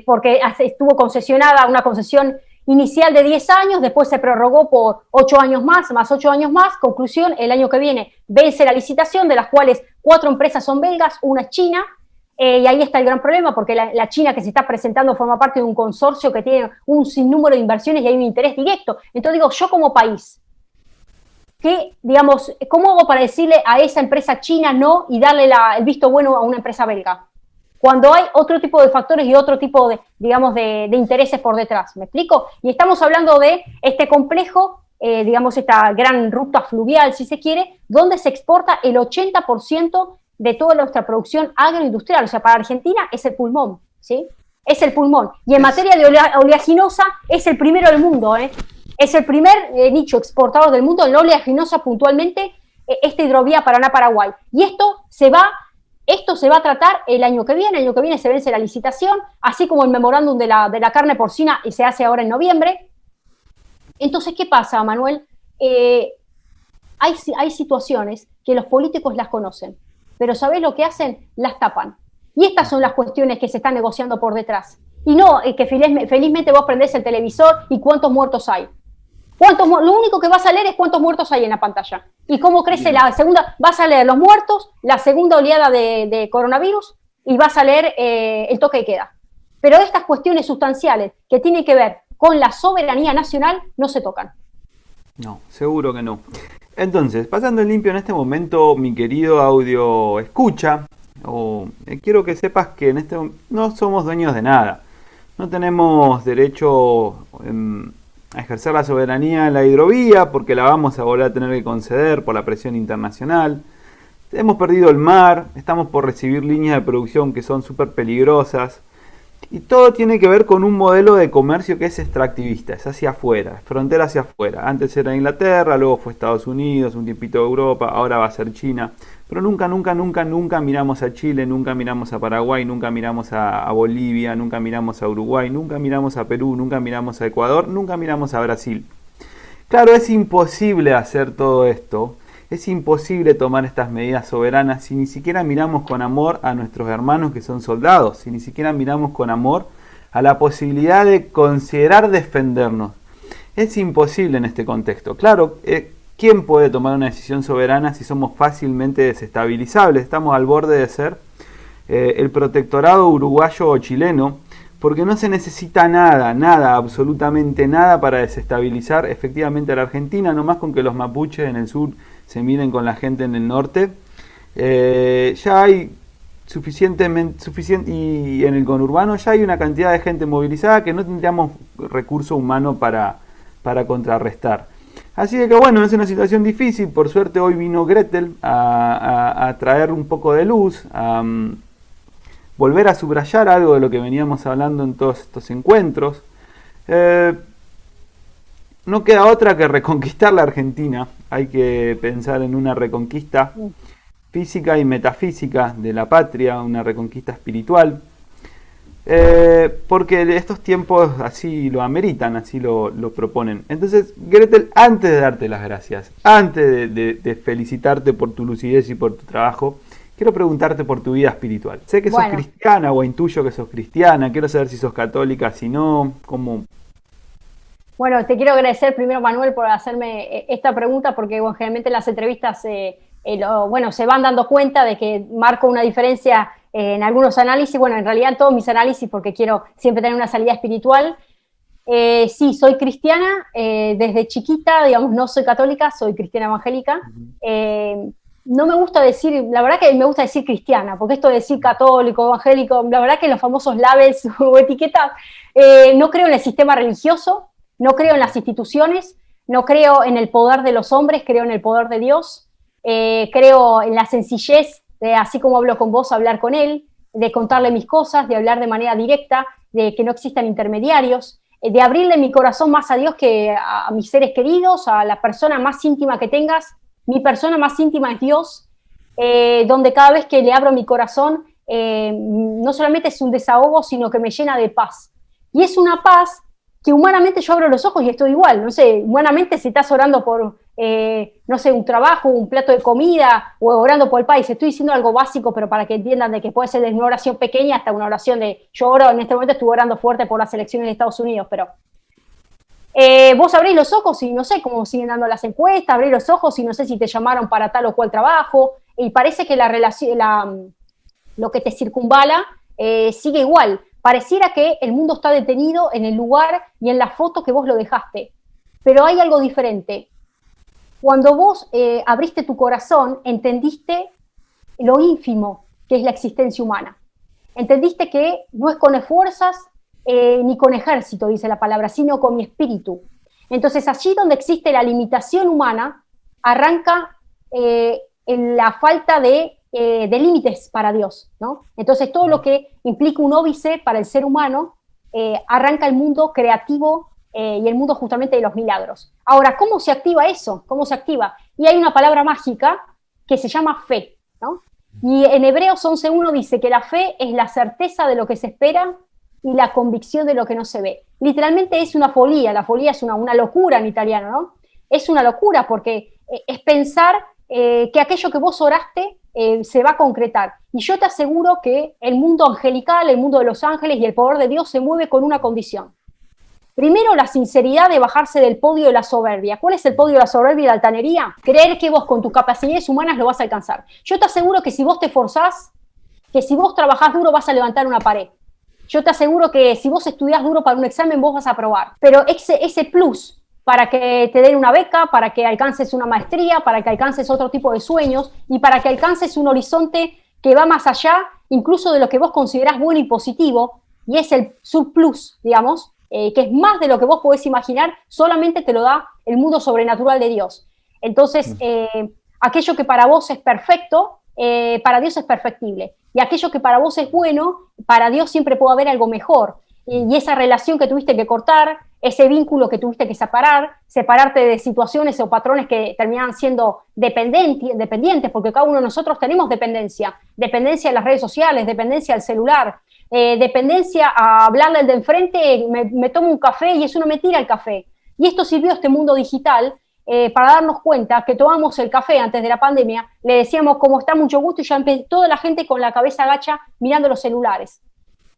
porque estuvo concesionada una concesión inicial de 10 años, después se prorrogó por 8 años más 8 años más, conclusión, el año que viene vence la licitación, de las cuales 4 empresas son belgas, una es china, y ahí está el gran problema, porque la China que se está presentando forma parte de un consorcio que tiene un sinnúmero de inversiones y hay un interés directo. Entonces digo, yo como país, digamos, ¿cómo hago para decirle a esa empresa china no y darle el visto bueno a una empresa belga? Cuando hay otro tipo de factores y otro tipo de, digamos, de intereses por detrás, ¿me explico? Y estamos hablando de este complejo, digamos, esta gran ruta fluvial, si se quiere, donde se exporta el 80% de toda nuestra producción agroindustrial. O sea, para Argentina es el pulmón, ¿sí? Es el pulmón. Y en materia de oleaginosa es el primero del mundo, ¿eh? Es el primer nicho exportador del mundo en la oleaginosa puntualmente, esta hidrovía Paraná-Paraguay. Y esto se va a tratar el año que viene se vence la licitación, así como el memorándum de la carne porcina y se hace ahora en noviembre. Entonces, ¿qué pasa, Manuel? Hay situaciones que los políticos las conocen, pero ¿sabés lo que hacen? Las tapan. Y estas son las cuestiones que se están negociando por detrás. Y no que felizmente vos prendés el televisor y cuántos muertos hay. Lo único que vas a leer es cuántos muertos hay en la pantalla. Y cómo crece la segunda. Vas a leer los muertos, la segunda oleada de coronavirus y vas a leer el toque de queda. Pero estas cuestiones sustanciales que tienen que ver con la soberanía nacional no se tocan. No, seguro que no. Entonces, pasando en limpio en este momento, mi querido audio escucha, quiero que sepas que en no somos dueños de nada. No tenemos derecho a ejercer la soberanía en la hidrovía porque la vamos a volver a tener que conceder por la presión internacional. Hemos perdido el mar, estamos por recibir líneas de producción que son súper peligrosas. Y todo tiene que ver con un modelo de comercio que es extractivista, es hacia afuera, frontera hacia afuera. Antes era Inglaterra, luego fue Estados Unidos, un tiempito Europa, ahora va a ser China. Pero nunca miramos a Chile, nunca miramos a Paraguay, nunca miramos a Bolivia, nunca miramos a Uruguay, nunca miramos a Perú, nunca miramos a Ecuador, nunca miramos a Brasil. Claro, es imposible hacer todo esto. Es imposible tomar estas medidas soberanas si ni siquiera miramos con amor a nuestros hermanos que son soldados, si ni siquiera miramos con amor a la posibilidad de considerar defendernos. Es imposible en este contexto. Claro, ¿quién puede tomar una decisión soberana si somos fácilmente desestabilizables? Estamos al borde de ser el protectorado uruguayo o chileno, porque no se necesita nada, absolutamente nada para desestabilizar efectivamente a la Argentina, nomás con que los mapuches en el sur se miren con la gente en el norte. Ya hay suficiente y en el conurbano ya hay una cantidad de gente movilizada que no tendríamos recurso humano para contrarrestar. Así que bueno, es una situación difícil. Por suerte hoy vino Gretel a traer un poco de luz, a volver a subrayar algo de lo que veníamos hablando en todos estos encuentros. No queda otra que reconquistar la Argentina. Hay que pensar en una reconquista física y metafísica de la patria, una reconquista espiritual, porque estos tiempos así lo ameritan, así lo proponen. Entonces, Gretel, antes de darte las gracias, antes de felicitarte por tu lucidez y por tu trabajo, quiero preguntarte por tu vida espiritual. Sé que sos cristiana, o intuyo que sos cristiana, quiero saber si sos católica, si no, cómo... Bueno, te quiero agradecer primero, Manuel, por hacerme esta pregunta, porque generalmente en las entrevistas se van dando cuenta de que marco una diferencia en algunos análisis, bueno, en realidad en todos mis análisis, porque quiero siempre tener una salida espiritual. Sí, soy cristiana, desde chiquita, digamos, no soy católica, soy cristiana evangélica. No me gusta decir, la verdad que me gusta decir cristiana, porque esto de decir católico, evangélico, la verdad que los famosos labels o etiquetas, no creo en el sistema religioso, no creo en las instituciones, no creo en el poder de los hombres, creo en el poder de Dios, creo en la sencillez de, así como hablo con vos, hablar con Él, de contarle mis cosas, de hablar de manera directa, de que no existan intermediarios. de abrirle mi corazón más a Dios que a mis seres queridos, a la persona más íntima que tengas. Mi persona más íntima es Dios, donde cada vez que le abro mi corazón, no solamente es un desahogo, sino que me llena de paz. Y es una paz que humanamente yo abro los ojos y estoy igual, no sé, humanamente si estás orando por, no sé, un trabajo, un plato de comida, o orando por el país, estoy diciendo algo básico, pero para que entiendan de que puede ser desde una oración pequeña hasta una oración de, yo oro, en este momento estuve orando fuerte por las elecciones de Estados Unidos, pero vos abrís los ojos y no sé cómo siguen dando las encuestas, abrís los ojos y no sé si te llamaron para tal o cual trabajo, y parece que la relación, lo que te circunvala sigue igual. Pareciera que el mundo está detenido en el lugar y en la foto que vos lo dejaste. Pero hay algo diferente. Cuando vos abriste tu corazón, entendiste lo ínfimo que es la existencia humana. Entendiste que no es con esfuerzas ni con ejército, dice la palabra, sino con mi espíritu. Entonces, allí donde existe la limitación humana, arranca en la falta de límites para Dios, ¿no? Entonces todo lo que implica un óbice para el ser humano arranca el mundo creativo y el mundo justamente de los milagros. Ahora, ¿cómo se activa eso? ¿Cómo se activa? Y hay una palabra mágica que se llama fe, ¿no? Y en Hebreos 11:1 dice que la fe es la certeza de lo que se espera y la convicción de lo que no se ve. Literalmente es una folía, la folía es una locura en italiano, ¿no? Es una locura porque es pensar que aquello que vos oraste se va a concretar. Y yo te aseguro que el mundo angelical, el mundo de los ángeles y el poder de Dios se mueve con una condición. Primero, la sinceridad de bajarse del podio de la soberbia. ¿Cuál es el podio de la soberbia y la altanería? Creer que vos con tus capacidades humanas lo vas a alcanzar. Yo te aseguro que si vos te esforzás, que si vos trabajás duro vas a levantar una pared. Yo te aseguro que si vos estudiás duro para un examen vos vas a aprobar. Pero ese plus para que te den una beca, para que alcances una maestría, para que alcances otro tipo de sueños y para que alcances un horizonte que va más allá incluso de lo que vos considerás bueno y positivo, y es el surplus, digamos, que es más de lo que vos podés imaginar, solamente te lo da el mundo sobrenatural de Dios. Entonces, aquello que para vos es perfecto, para Dios es perfectible. Y aquello que para vos es bueno, para Dios siempre puede haber algo mejor. Y esa relación que tuviste que cortar, ese vínculo que tuviste que separarte de situaciones o patrones que terminan siendo dependientes, porque cada uno de nosotros tenemos dependencia de las redes sociales, dependencia del celular, dependencia a hablarle al de enfrente, me tomo un café y eso no me tira el café. Y esto sirvió a este mundo digital para darnos cuenta que tomamos el café antes de la pandemia, le decíamos cómo está, mucho gusto, y ya toda la gente con la cabeza agacha mirando los celulares.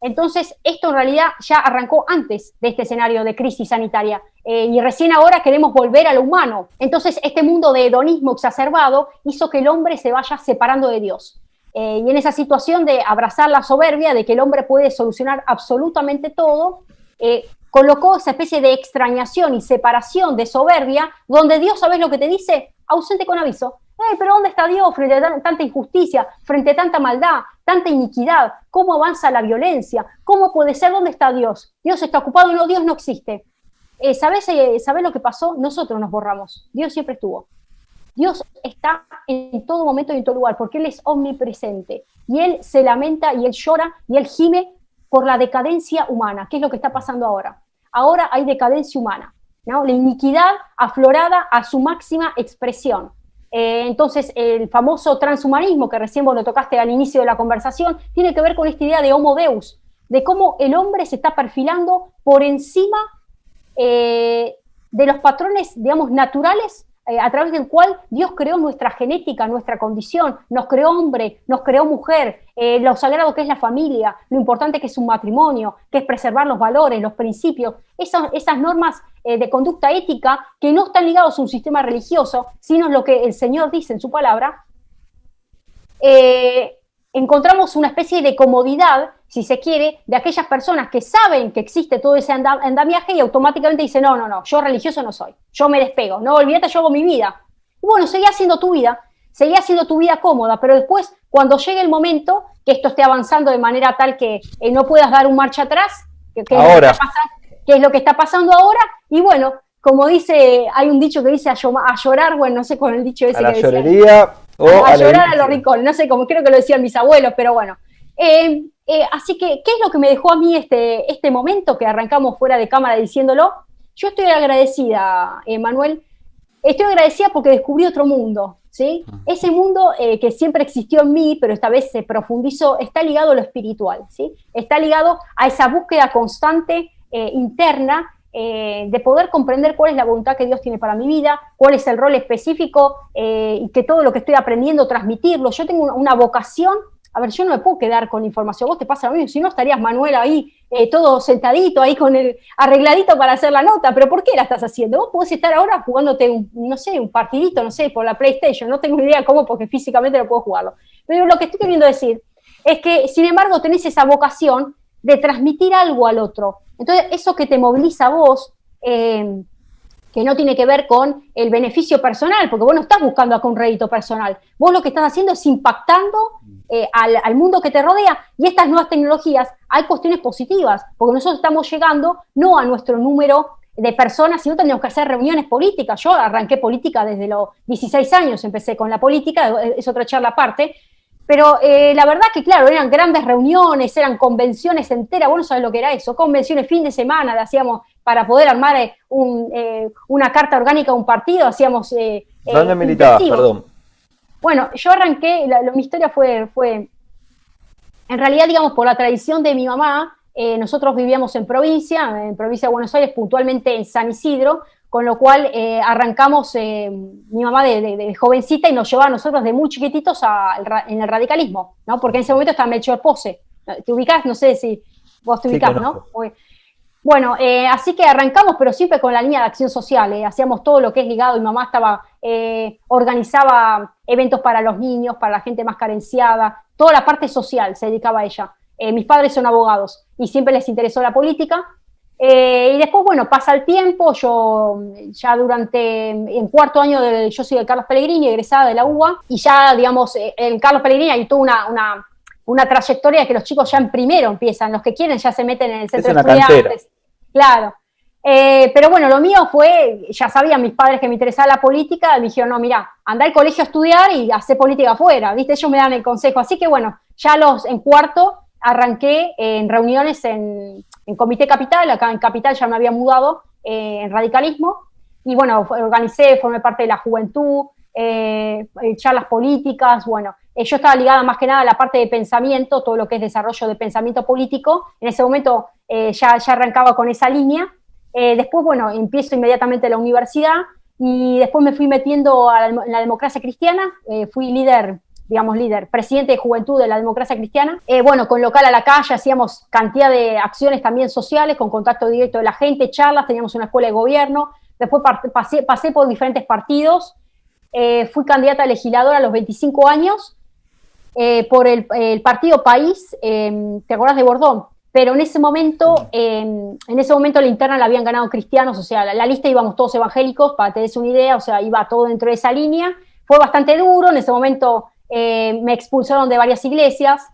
Entonces, esto en realidad ya arrancó antes de este escenario de crisis sanitaria y recién ahora queremos volver a lo humano. Entonces, este mundo de hedonismo exacerbado hizo que el hombre se vaya separando de Dios. Y en esa situación de abrazar la soberbia, de que el hombre puede solucionar absolutamente todo, colocó esa especie de extrañación y separación de soberbia, donde Dios, ¿sabes lo que te dice? Ausente con aviso. Pero ¿dónde está Dios frente a tanta injusticia, frente a tanta maldad, tanta iniquidad? ¿Cómo avanza la violencia? ¿Cómo puede ser? ¿Dónde está Dios? ¿Dios está ocupado? No, Dios no existe. ¿Sabés lo que pasó? Nosotros nos borramos. Dios siempre estuvo. Dios está en todo momento y en todo lugar, porque Él es omnipresente. Y Él se lamenta y Él llora y Él gime por la decadencia humana. ¿Qué es lo que está pasando ahora? Ahora hay decadencia humana, ¿no? La iniquidad aflorada a su máxima expresión. Entonces, el famoso transhumanismo, que recién vos lo tocaste al inicio de la conversación, tiene que ver con esta idea de homo deus, de cómo el hombre se está perfilando por encima de los patrones, digamos, naturales, a través del cual Dios creó nuestra genética, nuestra condición, nos creó hombre, nos creó mujer, lo sagrado que es la familia, lo importante que es un matrimonio, que es preservar los valores, los principios, esas normas de conducta ética que no están ligados a un sistema religioso, sino lo que el Señor dice en su palabra. Encontramos una especie de comodidad, si se quiere, de aquellas personas que saben que existe todo ese andamiaje y automáticamente dicen, no, yo religioso no soy, yo me despego, no, olvídate, yo hago mi vida. Y bueno, seguí haciendo tu vida cómoda, pero después, cuando llegue el momento que esto esté avanzando de manera tal que no puedas dar un marcha atrás, que es lo que está pasando ahora, y bueno, como dice, hay un dicho que dice a llorar, bueno, no sé con el dicho ese a la que decía. llorería o a llorar a los rincones, no sé cómo, creo que lo decían mis abuelos, pero bueno. Así que, ¿qué es lo que me dejó a mí este momento que arrancamos fuera de cámara diciéndolo? Yo estoy agradecida, Manuel, estoy agradecida porque descubrí otro mundo, ¿sí? Ese mundo que siempre existió en mí, pero esta vez se profundizó, está ligado a lo espiritual, ¿sí? Está ligado a esa búsqueda constante interna de poder comprender cuál es la voluntad que Dios tiene para mi vida, cuál es el rol específico y que todo lo que estoy aprendiendo transmitirlo. Yo tengo una vocación. A ver, yo no me puedo quedar con información, vos te pasa lo mismo, si no estarías, Manuel, ahí todo sentadito, ahí con el arregladito para hacer la nota, pero ¿por qué la estás haciendo? Vos podés estar ahora jugándote un partidito, no sé, por la PlayStation, no tengo idea cómo, porque físicamente no puedo jugarlo. Pero lo que estoy queriendo decir es que, sin embargo, tenés esa vocación de transmitir algo al otro. Entonces, eso que te moviliza a vos, que no tiene que ver con el beneficio personal, porque vos no estás buscando acá un rédito personal, vos lo que estás haciendo es impactando al mundo que te rodea, y estas nuevas tecnologías hay cuestiones positivas, porque nosotros estamos llegando no a nuestro número de personas, sino tenemos que hacer reuniones políticas. Yo arranqué política desde los 16 años, empecé con la política, es otra charla aparte, pero la verdad que, claro, eran grandes reuniones, eran convenciones enteras, vos no sabés lo que era eso, convenciones fin de semana, le hacíamos para poder armar una carta orgánica a un partido, hacíamos... ¿Dónde militabas, perdón? Bueno, yo arranqué, mi historia fue, en realidad, digamos, por la tradición de mi mamá. Nosotros vivíamos en provincia de Buenos Aires, puntualmente en San Isidro, con lo cual arrancamos, mi mamá de jovencita, y nos llevaba a nosotros de muy chiquititos en el radicalismo, ¿no? Porque en ese momento estaba Melchor Pose. ¿Te ubicás? No sé si vos te ubicás, sí, ¿no? Bueno, así que arrancamos, pero siempre con la línea de acción social. Hacíamos todo lo que es ligado. Mi mamá organizaba eventos para los niños, para la gente más carenciada, toda la parte social se dedicaba a ella. Mis padres son abogados y siempre les interesó la política. Y después, bueno, pasa el tiempo. Yo ya en cuarto año, yo soy de Carlos Pellegrini, egresada de la UBA, y ya, digamos, en Carlos Pellegrini hay toda una trayectoria que los chicos ya en primero empiezan, los que quieren ya se meten en el centro de estudiantes. Cantera. Claro. Pero bueno, lo mío fue, ya sabían mis padres que me interesaba la política, me dijeron, no, mira, anda al colegio a estudiar y hacer política afuera, ¿viste? Ellos me dan el consejo. Así que bueno, ya en cuarto arranqué en reuniones en Comité Capital. Acá en Capital ya me había mudado en radicalismo, y bueno, formé parte de la juventud, charlas políticas. Bueno, yo estaba ligada más que nada a la parte de pensamiento, todo lo que es desarrollo de pensamiento político. En ese momento ya arrancaba con esa línea. Después, bueno, empiezo inmediatamente la universidad, y después me fui metiendo en la democracia cristiana. Fui líder, presidente de juventud de la democracia cristiana. Bueno, con Local a la Calle hacíamos cantidad de acciones también sociales, con contacto directo de la gente, charlas, teníamos una escuela de gobierno. Después pasé por diferentes partidos. Fui candidata a legisladora a los 25 años por el partido País, ¿te acordás de Bordón? Pero en ese momento la interna la habían ganado cristianos, o sea, la lista íbamos todos evangélicos, para que te des una idea, o sea, iba todo dentro de esa línea. Fue bastante duro. En ese momento me expulsaron de varias iglesias,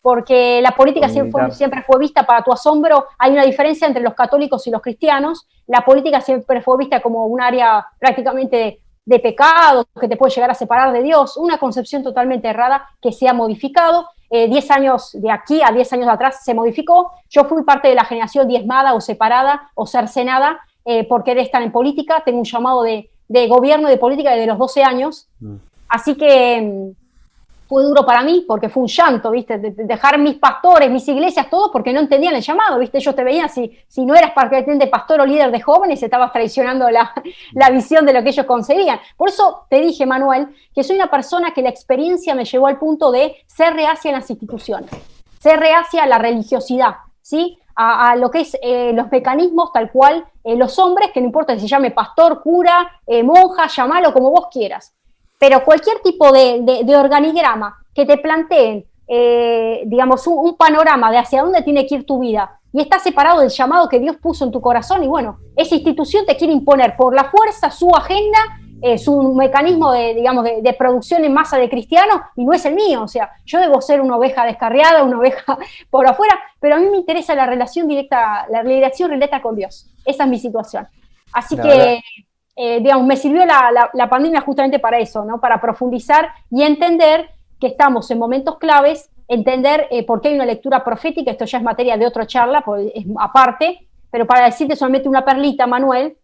porque la política siempre fue vista, para tu asombro, hay una diferencia entre los católicos y los cristianos. La política siempre fue vista como un área prácticamente de pecado, que te puede llegar a separar de Dios, una concepción totalmente errada que se ha modificado. 10 años de aquí a 10 años atrás se modificó. Yo fui parte de la generación diezmada o separada o cercenada por querer estar en política. Tengo un llamado de gobierno y de política desde los 12 años. Así que fue duro para mí, porque fue un llanto, ¿viste? De dejar mis pastores, mis iglesias, todo, porque no entendían el llamado, ¿viste? Ellos te veían, si no eras de pastor o líder de jóvenes, estabas traicionando la visión de lo que ellos concebían. Por eso te dije, Manuel, que soy una persona que la experiencia me llevó al punto de ser reacia en las instituciones, ser reacia a la religiosidad, ¿sí? A lo que es los mecanismos tal cual, los hombres, que no importa si se llame pastor, cura, monja, llamalo como vos quieras. Pero cualquier tipo de organigrama que te planteen, digamos, un panorama de hacia dónde tiene que ir tu vida, y está separado del llamado que Dios puso en tu corazón, y bueno, esa institución te quiere imponer por la fuerza su agenda, su mecanismo de producción en masa de cristianos, y no es el mío. O sea, yo debo ser una oveja descarriada, una oveja por afuera, pero a mí me interesa la relación directa con Dios. Esa es mi situación. Así que... digamos, me sirvió la pandemia justamente para eso, ¿no? Para profundizar y entender que estamos en momentos claves entender por qué hay una lectura profética. Esto ya es materia de otra charla, pues es aparte, pero para decirte solamente una perlita, Manuel,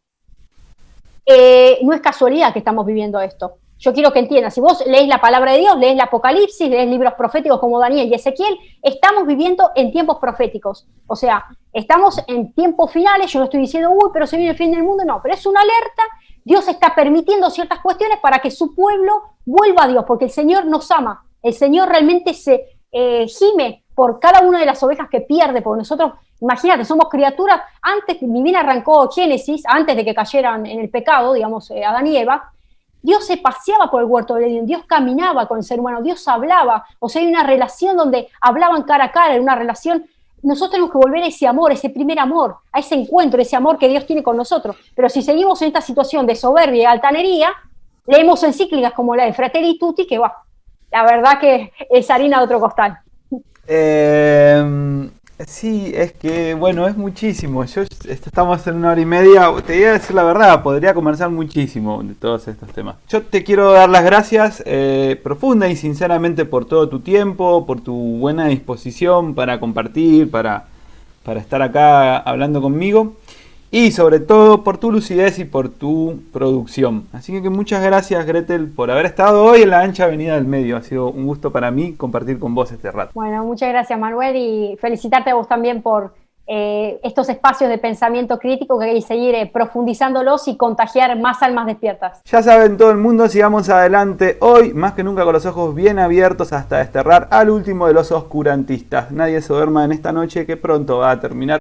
no es casualidad que estamos viviendo esto. Yo quiero que entiendas, si vos lees la palabra de Dios, lees el Apocalipsis, lees libros proféticos como Daniel y Ezequiel, estamos viviendo en tiempos proféticos. O sea, estamos en tiempos finales. Yo no estoy diciendo, uy, pero se viene el fin del mundo, no, pero es una alerta. Dios está permitiendo ciertas cuestiones para que su pueblo vuelva a Dios, porque el Señor nos ama. El Señor realmente se gime por cada una de las ovejas que pierde, porque nosotros, imagínate, somos criaturas, antes, ni bien arrancó Génesis, antes de que cayeran en el pecado, digamos, Adán y Eva, Dios se paseaba por el huerto del Edén, Dios caminaba con el ser humano, Dios hablaba, o sea, hay una relación donde hablaban cara a cara, una relación. Nosotros tenemos que volver a ese amor, ese primer amor, a ese encuentro, ese amor que Dios tiene con nosotros. Pero si seguimos en esta situación de soberbia y altanería, leemos encíclicas como la de Fratelli Tutti, que va, la verdad que es harina de otro costal. Sí, es que, bueno, es muchísimo. Estamos en 1 hora y media. Te voy a decir la verdad, podría conversar muchísimo de todos estos temas. Yo te quiero dar las gracias profunda y sinceramente por todo tu tiempo, por tu buena disposición para compartir, para estar acá hablando conmigo. Y sobre todo por tu lucidez y por tu producción. Así que muchas gracias, Gretel, por haber estado hoy en la ancha avenida del medio. Ha sido un gusto para mí compartir con vos este rato. Bueno, muchas gracias, Manuel, y felicitarte a vos también por estos espacios de pensamiento crítico que hay que seguir profundizándolos y contagiar más almas despiertas. Ya saben todo el mundo, sigamos adelante hoy, más que nunca con los ojos bien abiertos hasta desterrar al último de los oscurantistas. Nadie se duerma en esta noche que pronto va a terminar.